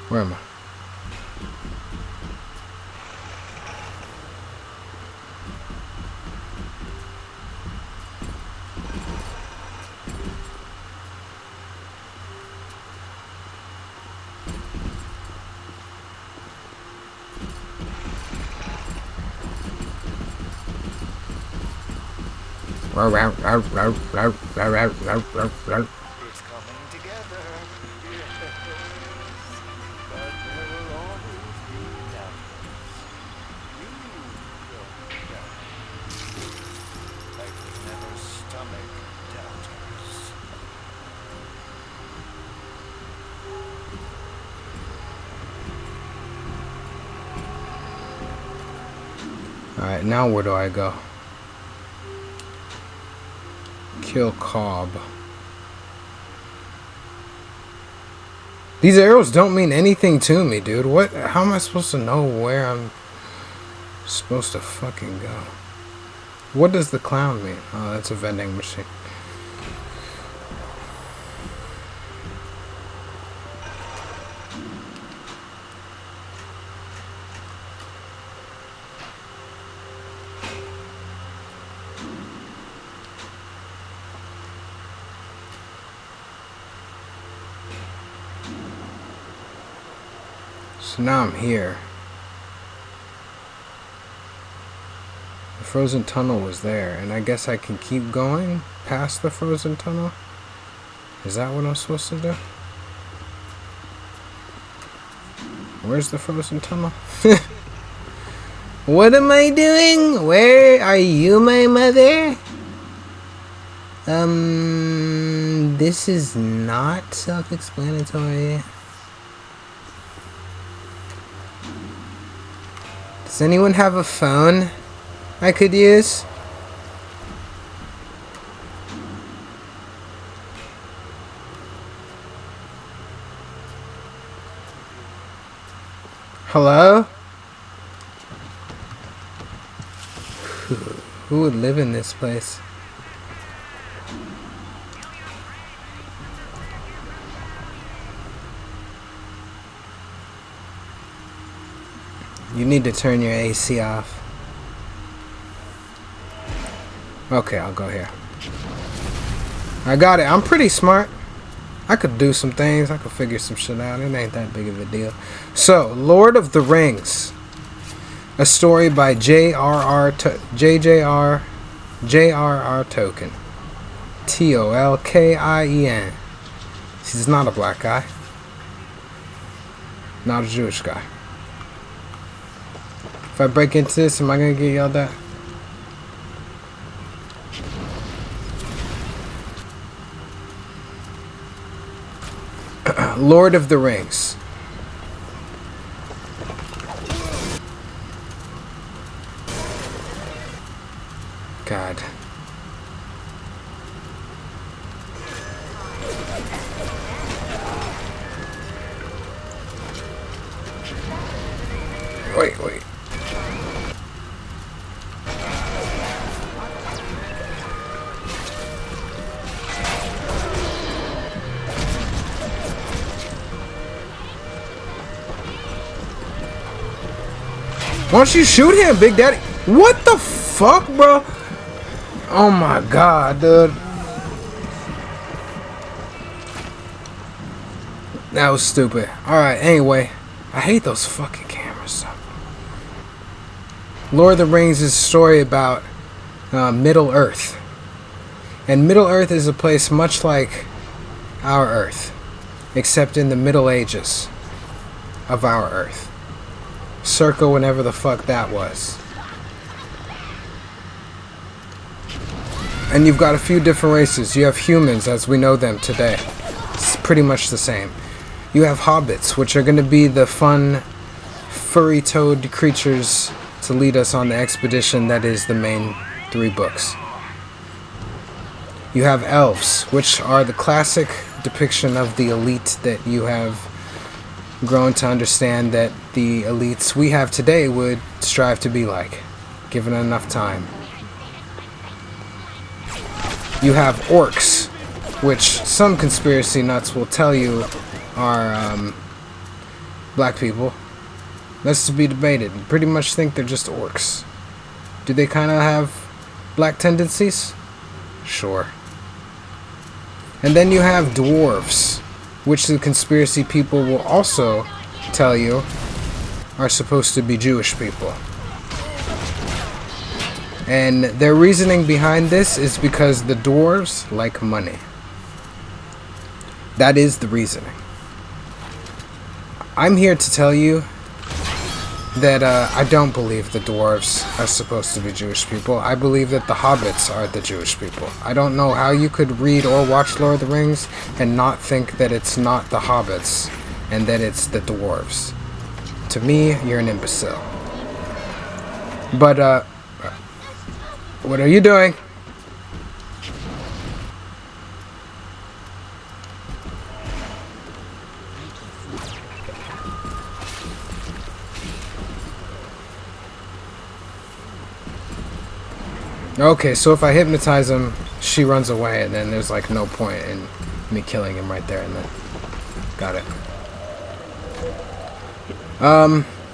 Where am I? It's coming together. But there will always be doubters. You don't doubt. I could never stomach doubters. Alright, now where do I go? Kill Cobb. These arrows don't mean anything to me, dude. What? How am I supposed to know where I'm supposed to fucking go? What does the clown mean? Oh, that's a vending machine. So now I'm here. The frozen tunnel was there, and I guess I can keep going past the frozen tunnel? Is that what I'm supposed to do? Where's the frozen tunnel? What am I doing? Where are you, my mother? This is not self-explanatory. Does anyone have a phone I could use? Hello? Who would live in this place? You need to turn your AC off. Okay, I'll go here. I got it. I'm pretty smart. I could do some things. I could figure some shit out. It ain't that big of a deal. So, Lord of the Rings. A story by J.R.R. Tolkien. Tolkien. He's not a black guy. Not a Jewish guy. If I break into this, am I gonna get yelled at? Lord of the Rings. God. Wait. Why don't you shoot him, Big Daddy? What the fuck, bro? Oh my god, dude. That was stupid. Alright, anyway. I hate those fucking cameras. Lord of the Rings is a story about Middle Earth. And Middle Earth is a place much like our Earth, except in the Middle Ages of our Earth. Circa whenever the fuck that was. And you've got a few different races. You have humans as we know them today. It's pretty much the same. You have hobbits, which are going to be the fun, furry-toed creatures to lead us on the expedition that is the main 3 books. You have elves, which are the classic depiction of the elite that you have grown to understand that the elites we have today would strive to be like, given enough time. You have orcs, which some conspiracy nuts will tell you are black people. That's to be debated. Pretty much think they're just orcs. Do they kind of have black tendencies? Sure. And then you have dwarves, which the conspiracy people will also tell you are supposed to be Jewish people. And their reasoning behind this is because the dwarves like money. That is the reasoning. I'm here to tell you that I don't believe the dwarves are supposed to be Jewish people. I believe that the hobbits are the Jewish people. I don't know how you could read or watch Lord of the Rings and not think that it's not the hobbits and that it's the dwarves. To me, you're an imbecile. But, what are you doing? Okay, so if I hypnotize him, she runs away, and then there's like no point in me killing him right there and then. Got it.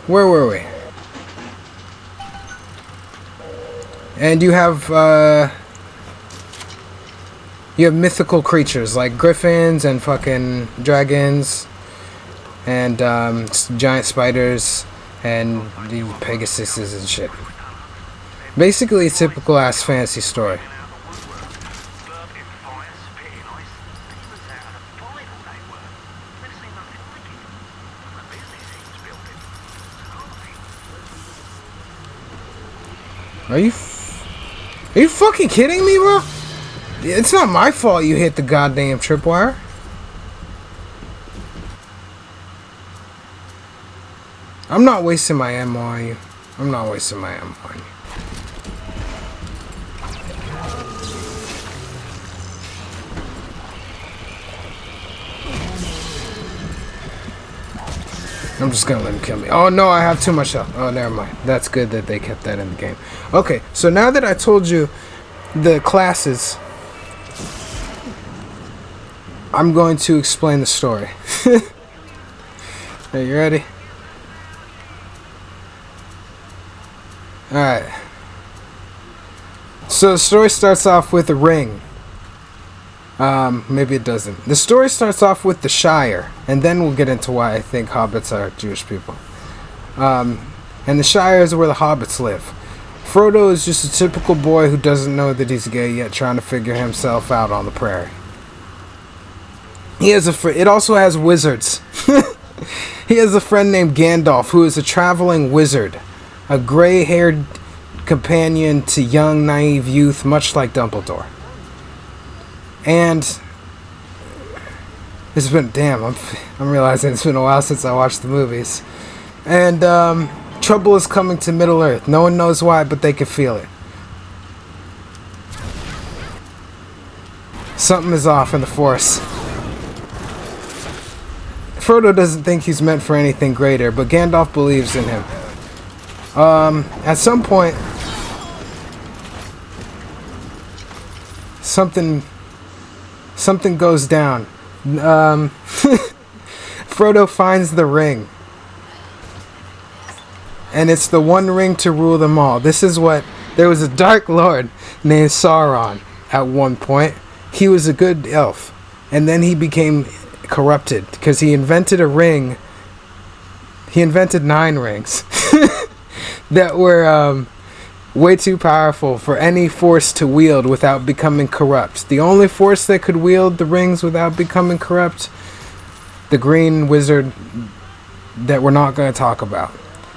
Where were we? And you have mythical creatures like griffins and fucking dragons and giant spiders and the Pegasuses and shit. Basically a typical ass fantasy story. Are you fucking kidding me, bro? It's not my fault you hit the goddamn tripwire. I'm not wasting my ammo on you. I'm not wasting my ammo on you. I'm just gonna let him kill me. Oh no, I have too much health. Oh, never mind. That's good that they kept that in the game. Okay, so now that I told you the classes, I'm going to explain the story. Are you ready? Alright. So the story starts off with a ring. Maybe it doesn't. The story starts off with the Shire, and then we'll get into why I think hobbits are Jewish people. And the Shire is where the hobbits live. Frodo is just a typical boy who doesn't know that he's gay yet, trying to figure himself out on the prairie. He has it also has wizards. He has a friend named Gandalf, who is a traveling wizard, a gray-haired companion to young, naive youth, much like Dumbledore. And it's been, I'm realizing it's been a while since I watched the movies. And trouble is coming to Middle-earth. No one knows why, but they can feel it. Something is off in the Force. Frodo doesn't think he's meant for anything greater, but Gandalf believes in him. At some point, something goes down. Frodo finds the ring. And it's the one ring to rule them all. There was a Dark Lord named Sauron at one point. He was a good elf. And then he became corrupted because he invented a ring. He invented 9 rings that were way too powerful for any force to wield without becoming corrupt. The only force that could wield the rings without becoming corrupt, the green wizard that we're not going to talk about,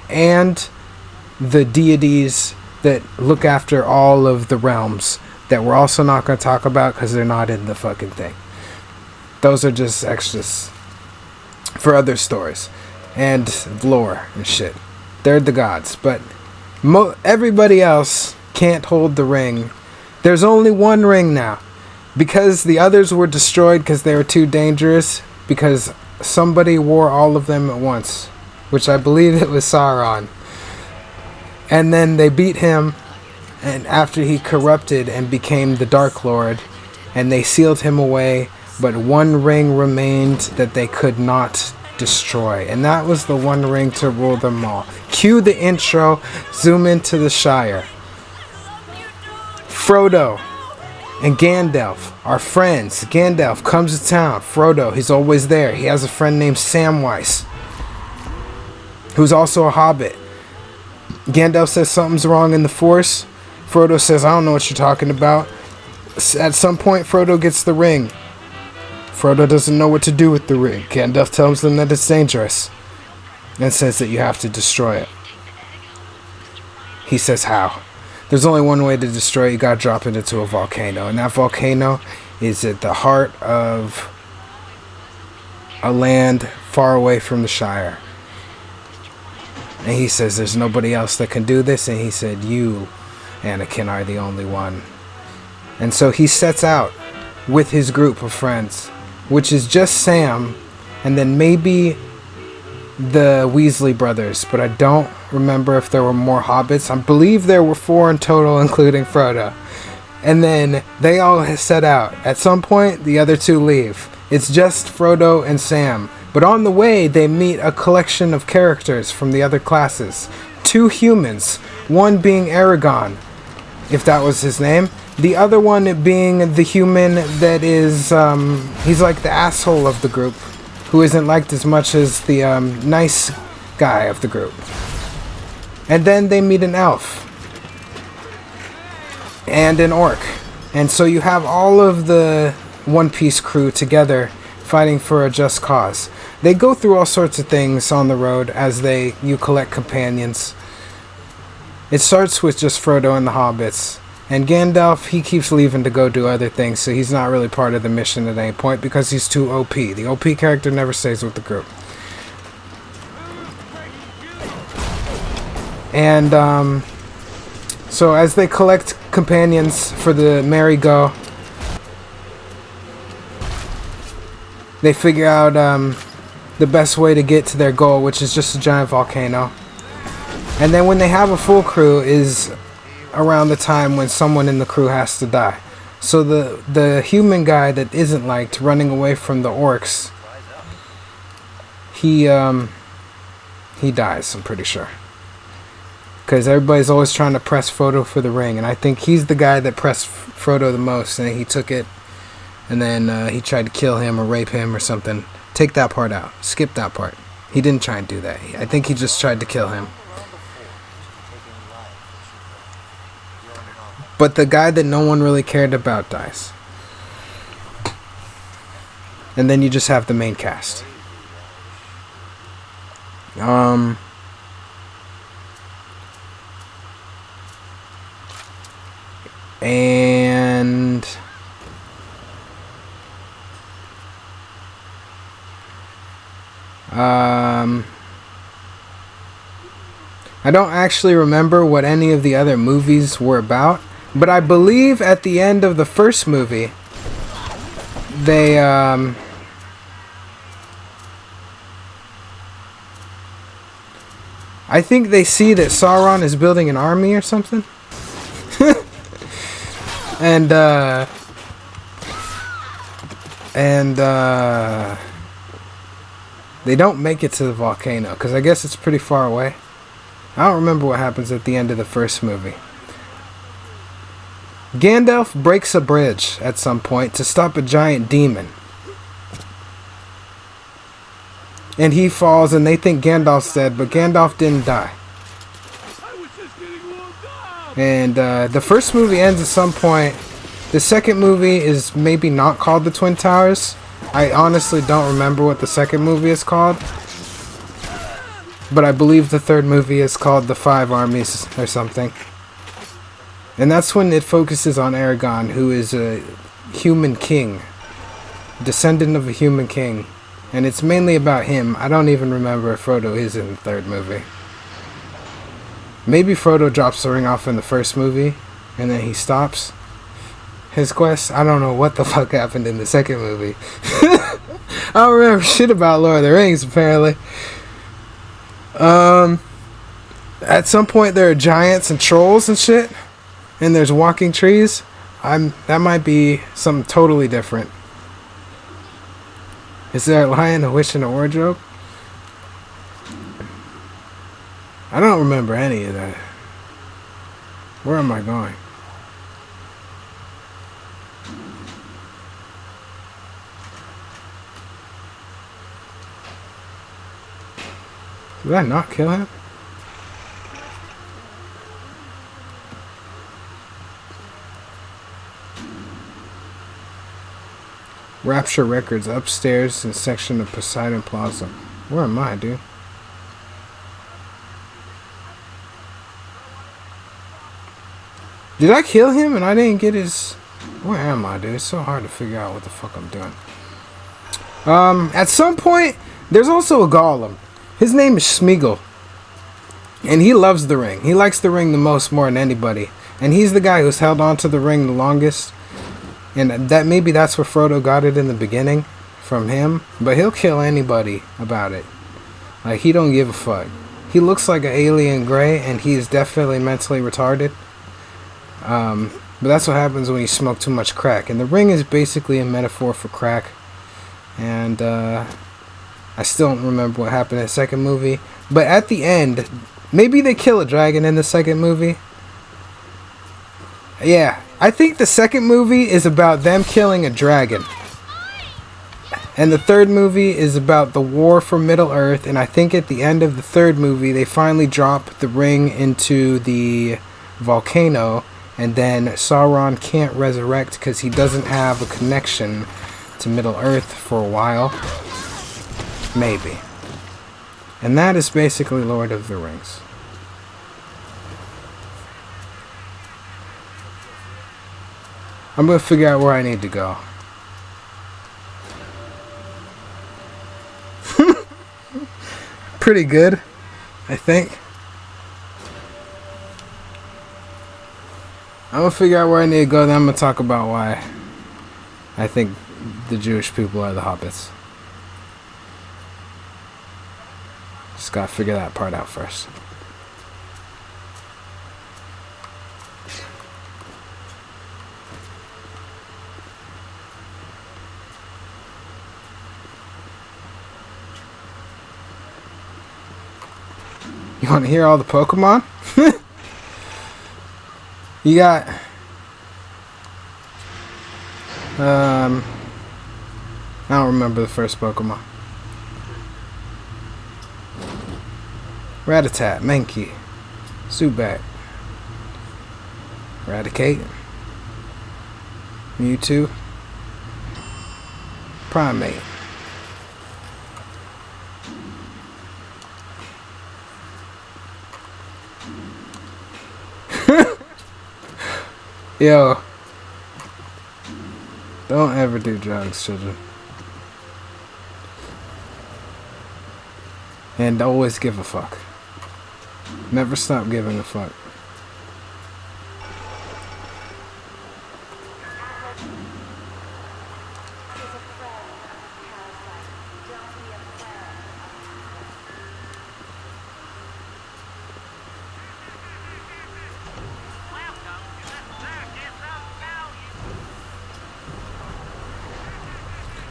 and the deities that look after all of the realms that we're also not going to talk about because they're not in the fucking thing. Those are just extras for other stories and lore and shit. They're the gods, but everybody else can't hold the ring. There's only one ring now because the others were destroyed because they were too dangerous, because somebody wore all of them at once, which I believe it was Sauron. And then they beat him, and after he corrupted and became the Dark Lord, and they sealed him away, but one ring remained that they could not destroy, and that was the one ring to rule them all. Cue the intro, zoom into the Shire. Frodo and Gandalf are friends. Gandalf comes to town. Frodo, he's always there. He has a friend named Samwise, who's also a hobbit. Gandalf says something's wrong in the Force. Frodo says, I don't know what you're talking about. At some point, Frodo gets the ring. Frodo doesn't know what to do with the ring. Gandalf tells them that it's dangerous and says that you have to destroy it. He says how. There's only one way to destroy it. You gotta drop it into a volcano, and that volcano is at the heart of a land far away from the Shire. And he says there's nobody else that can do this, and he said you, Anakin, are the only one. And so he sets out with his group of friends, which is just Sam and then maybe the Weasley brothers, but I don't remember if there were more hobbits. I believe there were 4 in total, including Frodo. And then they all set out. At some point, the other 2 leave. It's just Frodo and Sam. But on the way, they meet a collection of characters from the other classes. 2 humans, one being Aragorn, if that was his name. The other one being the human that is, he's like the asshole of the group, who isn't liked as much as the nice guy of the group. And then they meet an elf and an orc. And so you have all of the One Piece crew together fighting for a just cause. They go through all sorts of things on the road as you collect companions. It starts with just Frodo and the hobbits. And Gandalf, he keeps leaving to go do other things, so he's not really part of the mission at any point because he's too OP. The OP character never stays with the group. And so as they collect companions for the merry-go, they figure out the best way to get to their goal, which is just a giant volcano. And then when they have a full crew is around the time when someone in the crew has to die. So the human guy that isn't liked, running away from the orcs, he dies, I'm pretty sure. Because everybody's always trying to press Frodo for the ring, and I think he's the guy that pressed Frodo the most, and he took it and then he tried to kill him or rape him or something. Take that part out. Skip that part. He didn't try and do that. I think he just tried to kill him. But the guy that no one really cared about dies. And then you just have the main cast. And I don't actually remember what any of the other movies were about, but I believe at the end of the first movie they I think they see that Sauron is building an army or something. and they don't make it to the volcano because I guess it's pretty far away. I don't remember what happens at the end of the first movie. Gandalf breaks a bridge at some point to stop a giant demon. And he falls and they think Gandalf's dead, but Gandalf didn't die. And the first movie ends at some point. The second movie is maybe not called The Twin Towers. I honestly don't remember what the second movie is called. But I believe the third movie is called The Five Armies or something. And that's when it focuses on Aragorn, who is a human king. Descendant of a human king. And it's mainly about him. I don't even remember if Frodo is in the third movie. Maybe Frodo drops the ring off in the first movie, and then he stops his quest. I don't know what the fuck happened in the second movie. I don't remember shit about Lord of the Rings, apparently. At some point there are giants and trolls and shit, and there's walking trees. That might be something totally different. Is there a lion, a witch, and a wardrobe? I don't remember any of that. Where am I going? Did I not kill him? Rapture Records upstairs in section of Poseidon Plaza. Where am I, dude? Did I kill him and I didn't get his... Where am I, dude? It's so hard to figure out what the fuck I'm doing. At some point, there's also a golem. His name is Smeagol. And he loves the ring. He likes the ring the most, more than anybody. And he's the guy who's held on to the ring the longest. And that maybe that's where Frodo got it in the beginning from him. But he'll kill anybody about it. Like, he don't give a fuck. He looks like an alien gray, and he's definitely mentally retarded. But that's what happens when you smoke too much crack. And the ring is basically a metaphor for crack. And I still don't remember what happened in the second movie. But at the end, maybe they kill a dragon in the second movie. Yeah, I think the second movie is about them killing a dragon. And the third movie is about the war for Middle-earth. And I think at the end of the third movie, they finally drop the ring into the volcano. And then Sauron can't resurrect because he doesn't have a connection to Middle-earth for a while. Maybe. And that is basically Lord of the Rings. I'm going to figure out where I need to go. Pretty good, I think. I'm going to figure out where I need to go, then I'm going to talk about why I think the Jewish people are the hobbits. Just got to figure that part out first. You want to hear all the Pokemon? You got I don't remember the first Pokemon. Rattata, Mankey, Zubat, Raticate, Mewtwo, Primate. Yo, don't ever do drugs, children. And always give a fuck. Never stop giving a fuck.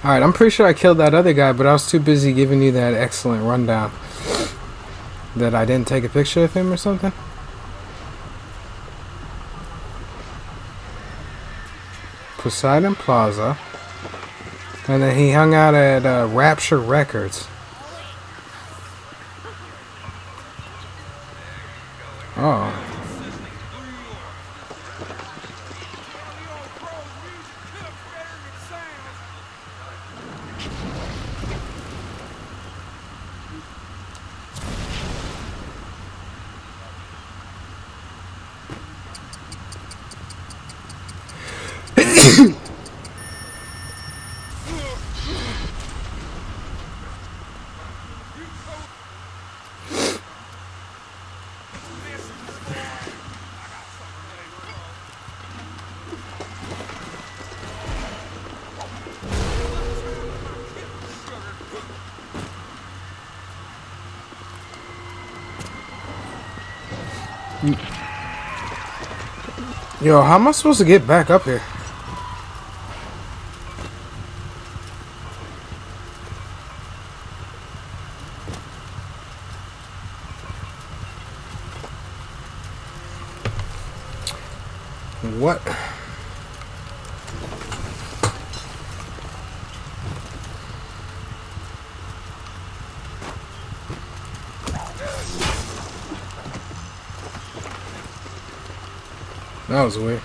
Alright, I'm pretty sure I killed that other guy, but I was too busy giving you that excellent rundown that I didn't take a picture of him or something. Poseidon Plaza. And then he hung out at Rapture Records. Oh. Yo, how am I supposed to get back up here? What? That was weird.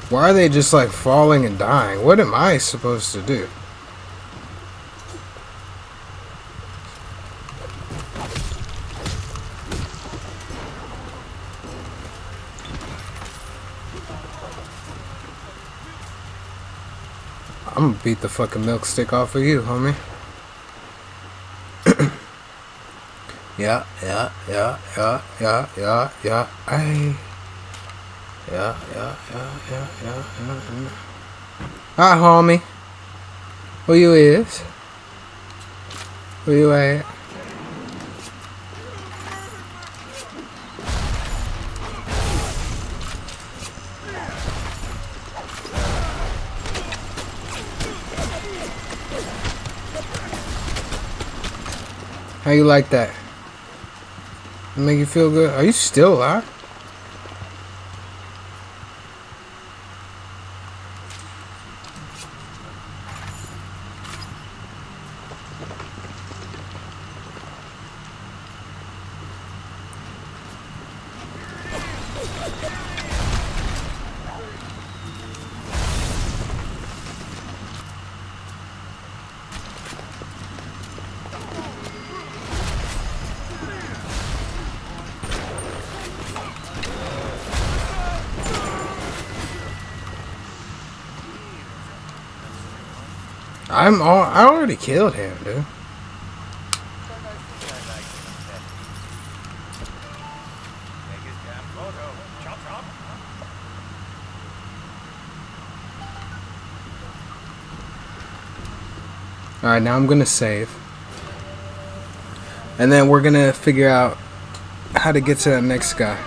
Why are they just like falling and dying? What am I supposed to do? I'm gonna beat the fucking milk stick off of you, homie. Yeah. Ay. Yeah. Hi, homie. Who you is? Who you at? How you like that? Make you feel good? Are you still alive? I already killed him, dude. Alright, now I'm gonna save. And then we're gonna figure out how to get to that next guy.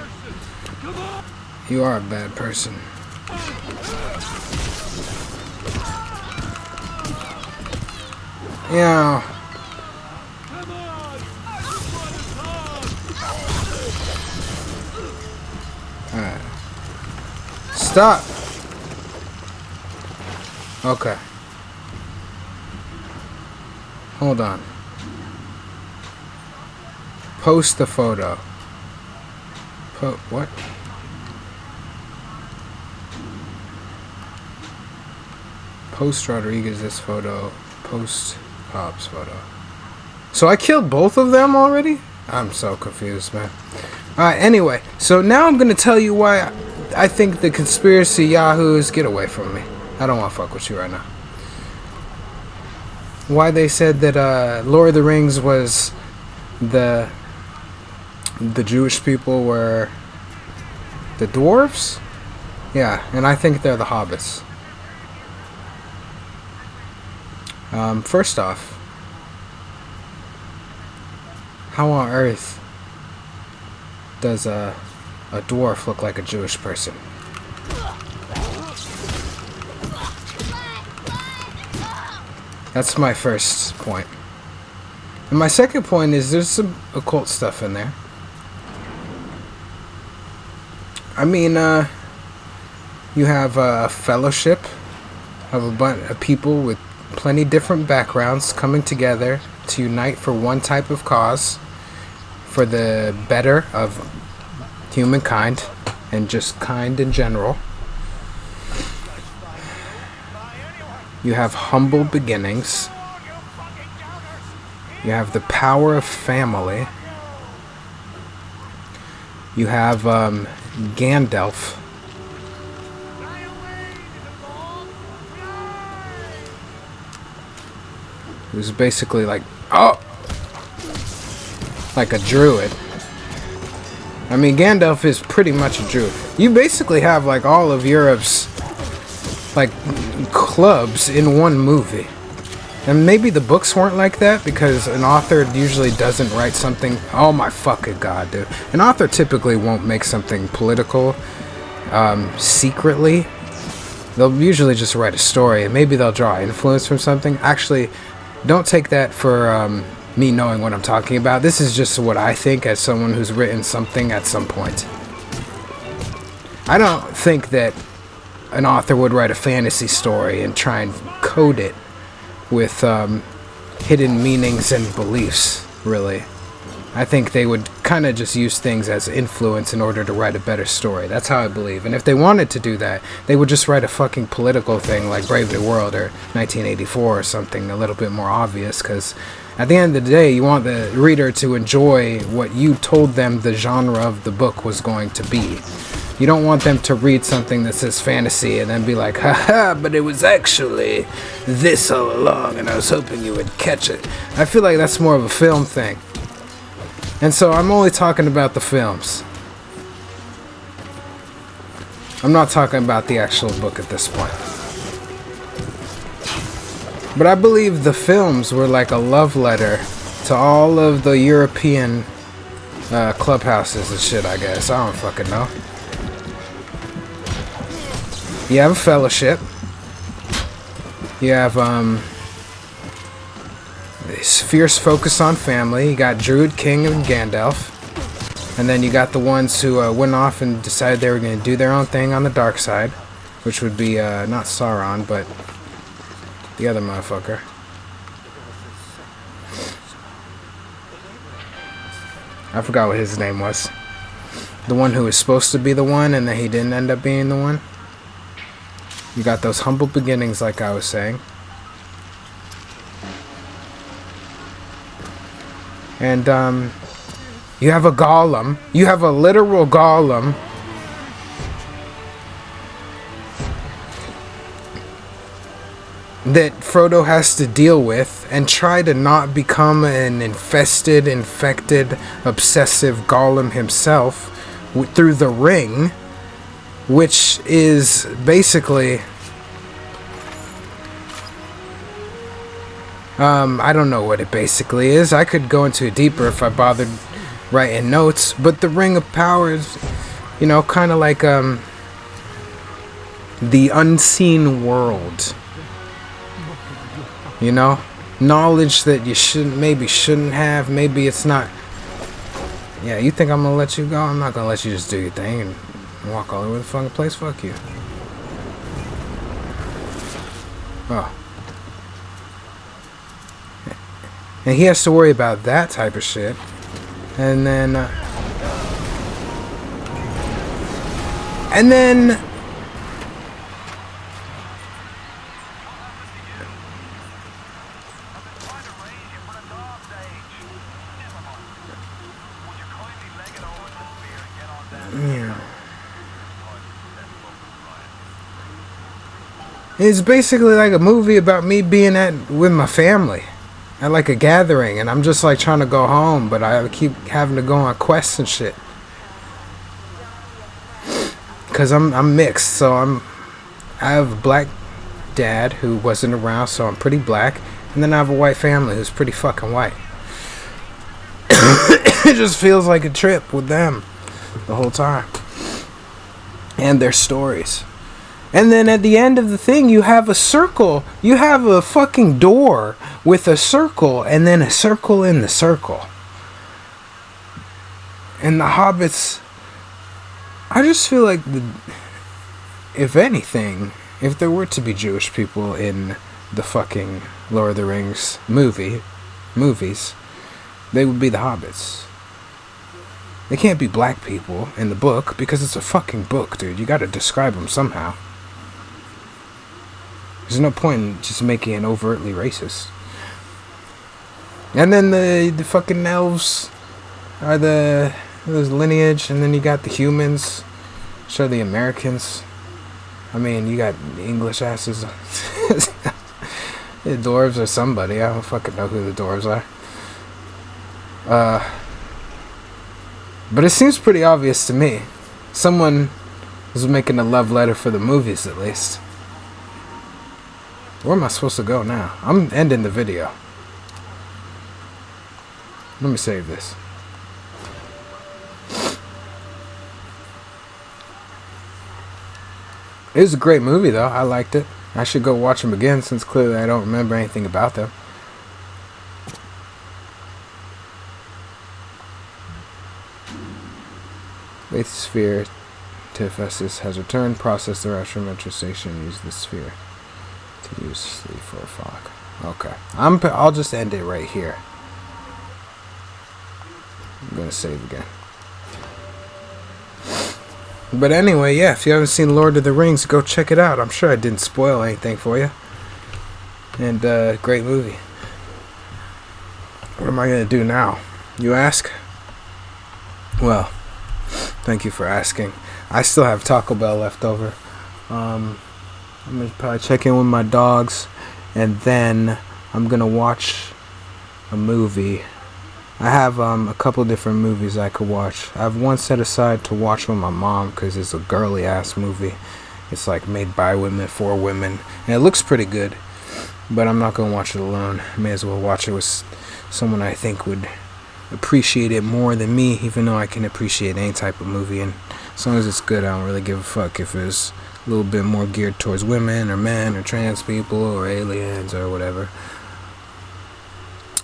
You are a bad person. Yeah. Alright. Stop. Okay. Hold on. Post the photo. What? Post Rodriguez's photo. Post Cobb's photo. So I killed both of them already? I'm so confused, man. Alright, anyway. So now I'm going to tell you why I think the conspiracy yahoos get away from me. I don't want to fuck with you right now. Why they said that Lord of the Rings was the Jewish people were the dwarves? Yeah, and I think they're the hobbits. First off, how on earth does a dwarf look like a Jewish person? That's my first point. And my second point is there's some occult stuff in there. I mean, you have a fellowship of a bunch of people with plenty different backgrounds coming together to unite for one type of cause, for the better of humankind and just kind in general. You have humble beginnings. You have the power of family. You have Gandalf. Who's basically like, like a druid. I mean, Gandalf is pretty much a druid. You basically have like all of Europe's like clubs in one movie. And maybe the books weren't like that because an author usually doesn't write something. Oh my fucking god, dude. An author typically won't make something political secretly. They'll usually just write a story and maybe they'll draw influence from something. Actually, don't take that for me knowing what I'm talking about. This is just what I think as someone who's written something at some point. I don't think that an author would write a fantasy story and try and code it with hidden meanings and beliefs, really. I think they would kind of just use things as influence in order to write a better story. That's how I believe. And if they wanted to do that, they would just write a fucking political thing like Brave New World or 1984 or something a little bit more obvious, because at the end of the day, you want the reader to enjoy what you told them the genre of the book was going to be. You don't want them to read something that says fantasy and then be like, haha, but it was actually this all along and I was hoping you would catch it. I feel like that's more of a film thing. And so I'm only talking about the films. I'm not talking about the actual book at this point. But I believe the films were like a love letter to all of the European clubhouses and shit, I guess. I don't fucking know. You have a fellowship. You have this fierce focus on family. You got Druid King and Gandalf. And then you got the ones who went off and decided they were going to do their own thing on the dark side. Which would be not Sauron, but the other motherfucker. I forgot what his name was. The one who was supposed to be the one and then he didn't end up being the one. You got those humble beginnings, like I was saying. And, you have a golem. You have a literal golem. That Frodo has to deal with and try to not become an infected, obsessive golem himself through the ring. Which is basically, I don't know what it basically is. I could go into it deeper if I bothered writing notes. But the Ring of Power is, you know, kind of like the unseen world. You know, knowledge that you shouldn't have. Maybe it's not. Yeah, you think I'm gonna let you go? I'm not gonna let you just do your thing and walk all over the fucking place. Fuck you. Oh. And he has to worry about that type of shit. And then... yeah. It's basically like a movie about me being with my family at like a gathering, and I'm just like trying to go home, but I keep having to go on quests and shit. Cause I'm mixed, so I have a black dad who wasn't around, so I'm pretty black, and then I have a white family who's pretty fucking white. It just feels like a trip with them the whole time, and their stories. And then at the end of the thing, you have a circle. You have a fucking door with a circle, and then a circle in the circle. And the hobbits, I just feel like, if anything, if there were to be Jewish people in the fucking Lord of the Rings movies, they would be the hobbits. They can't be black people in the book, because it's a fucking book, dude. You gotta describe them somehow. There's no point in just making it overtly racist. And then the fucking elves are those lineage, and then you got the humans, which are the Americans. I mean, you got English asses. The dwarves or somebody. I don't fucking know who the dwarves are. But it seems pretty obvious to me. Someone was making a love letter for the movies, at least. Where am I supposed to go now? I'm ending the video. Let me save this. It was a great movie, though. I liked it. I should go watch them again, since clearly I don't remember anything about them. Eighth sphere to Ephesus has returned. Process the Metro Station. Use the sphere to use sleep for a fog. Okay. I'll just end it right here. I'm gonna save again. But anyway, yeah, if you haven't seen Lord of the Rings, go check it out. I'm sure I didn't spoil anything for you. And great movie. What am I gonna do now, you ask? Well, thank you for asking. I still have Taco Bell left over. I'm gonna probably check in with my dogs, and then I'm gonna watch a movie. I have a couple different movies I could watch. I have one set aside to watch with my mom because it's a girly ass movie. It's like made by women for women, and it looks pretty good. But I'm not gonna watch it alone. I may as well watch it with someone I think would appreciate it more than me, even though I can appreciate any type of movie, and as long as it's good, I don't really give a fuck if it's a little bit more geared towards women or men or trans people or aliens or whatever.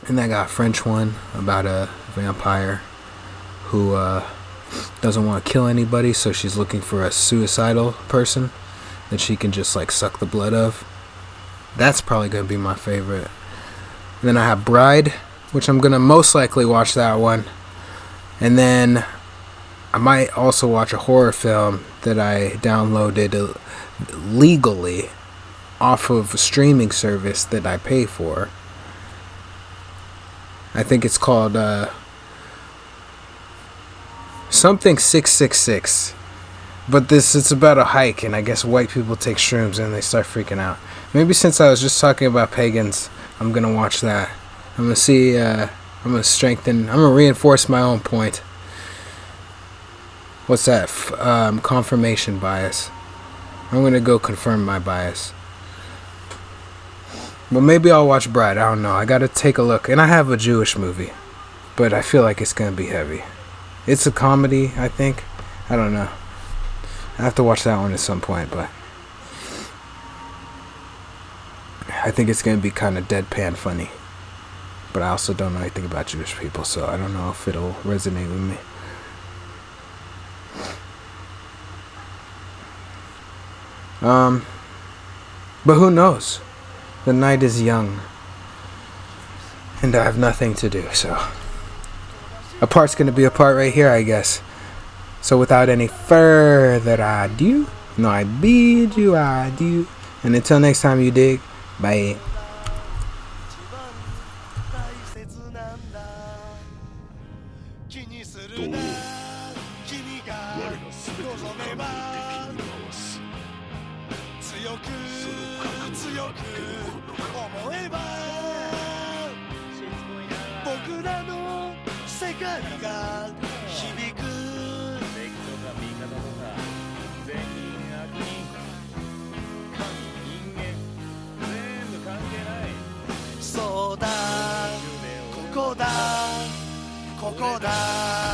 And I got a French one about a vampire who doesn't want to kill anybody, so she's looking for a suicidal person that she can just like suck the blood of. That's probably gonna be my favorite. And then I have Bride, which I'm gonna most likely watch that one. And then I might also watch a horror film that I downloaded legally off of a streaming service that I pay for. I think it's called something 666. But it's about a hike, and I guess white people take shrooms and they start freaking out. Maybe since I was just talking about pagans, I'm gonna watch that. I'm gonna see. I'm gonna reinforce my own point. What's that? Confirmation bias. I'm gonna go confirm my bias. But maybe I'll watch Bride. I don't know. I gotta take a look. And I have a Jewish movie, but I feel like it's gonna be heavy. It's a comedy, I think. I don't know. I have to watch that one at some point, but I think it's gonna be kind of deadpan funny. But I also don't know anything about Jewish people, so I don't know if it'll resonate with me. But who knows? The night is young, and I have nothing to do, so a part's gonna be a part right here, I guess. So without any further ado, no, I bid you adieu, and until next time, you dig, bye. 気にするな君が望めば強く強く思えば僕らの世界が響く敵とか味方とか善人悪人神人間全部関係ないそうだここだここだ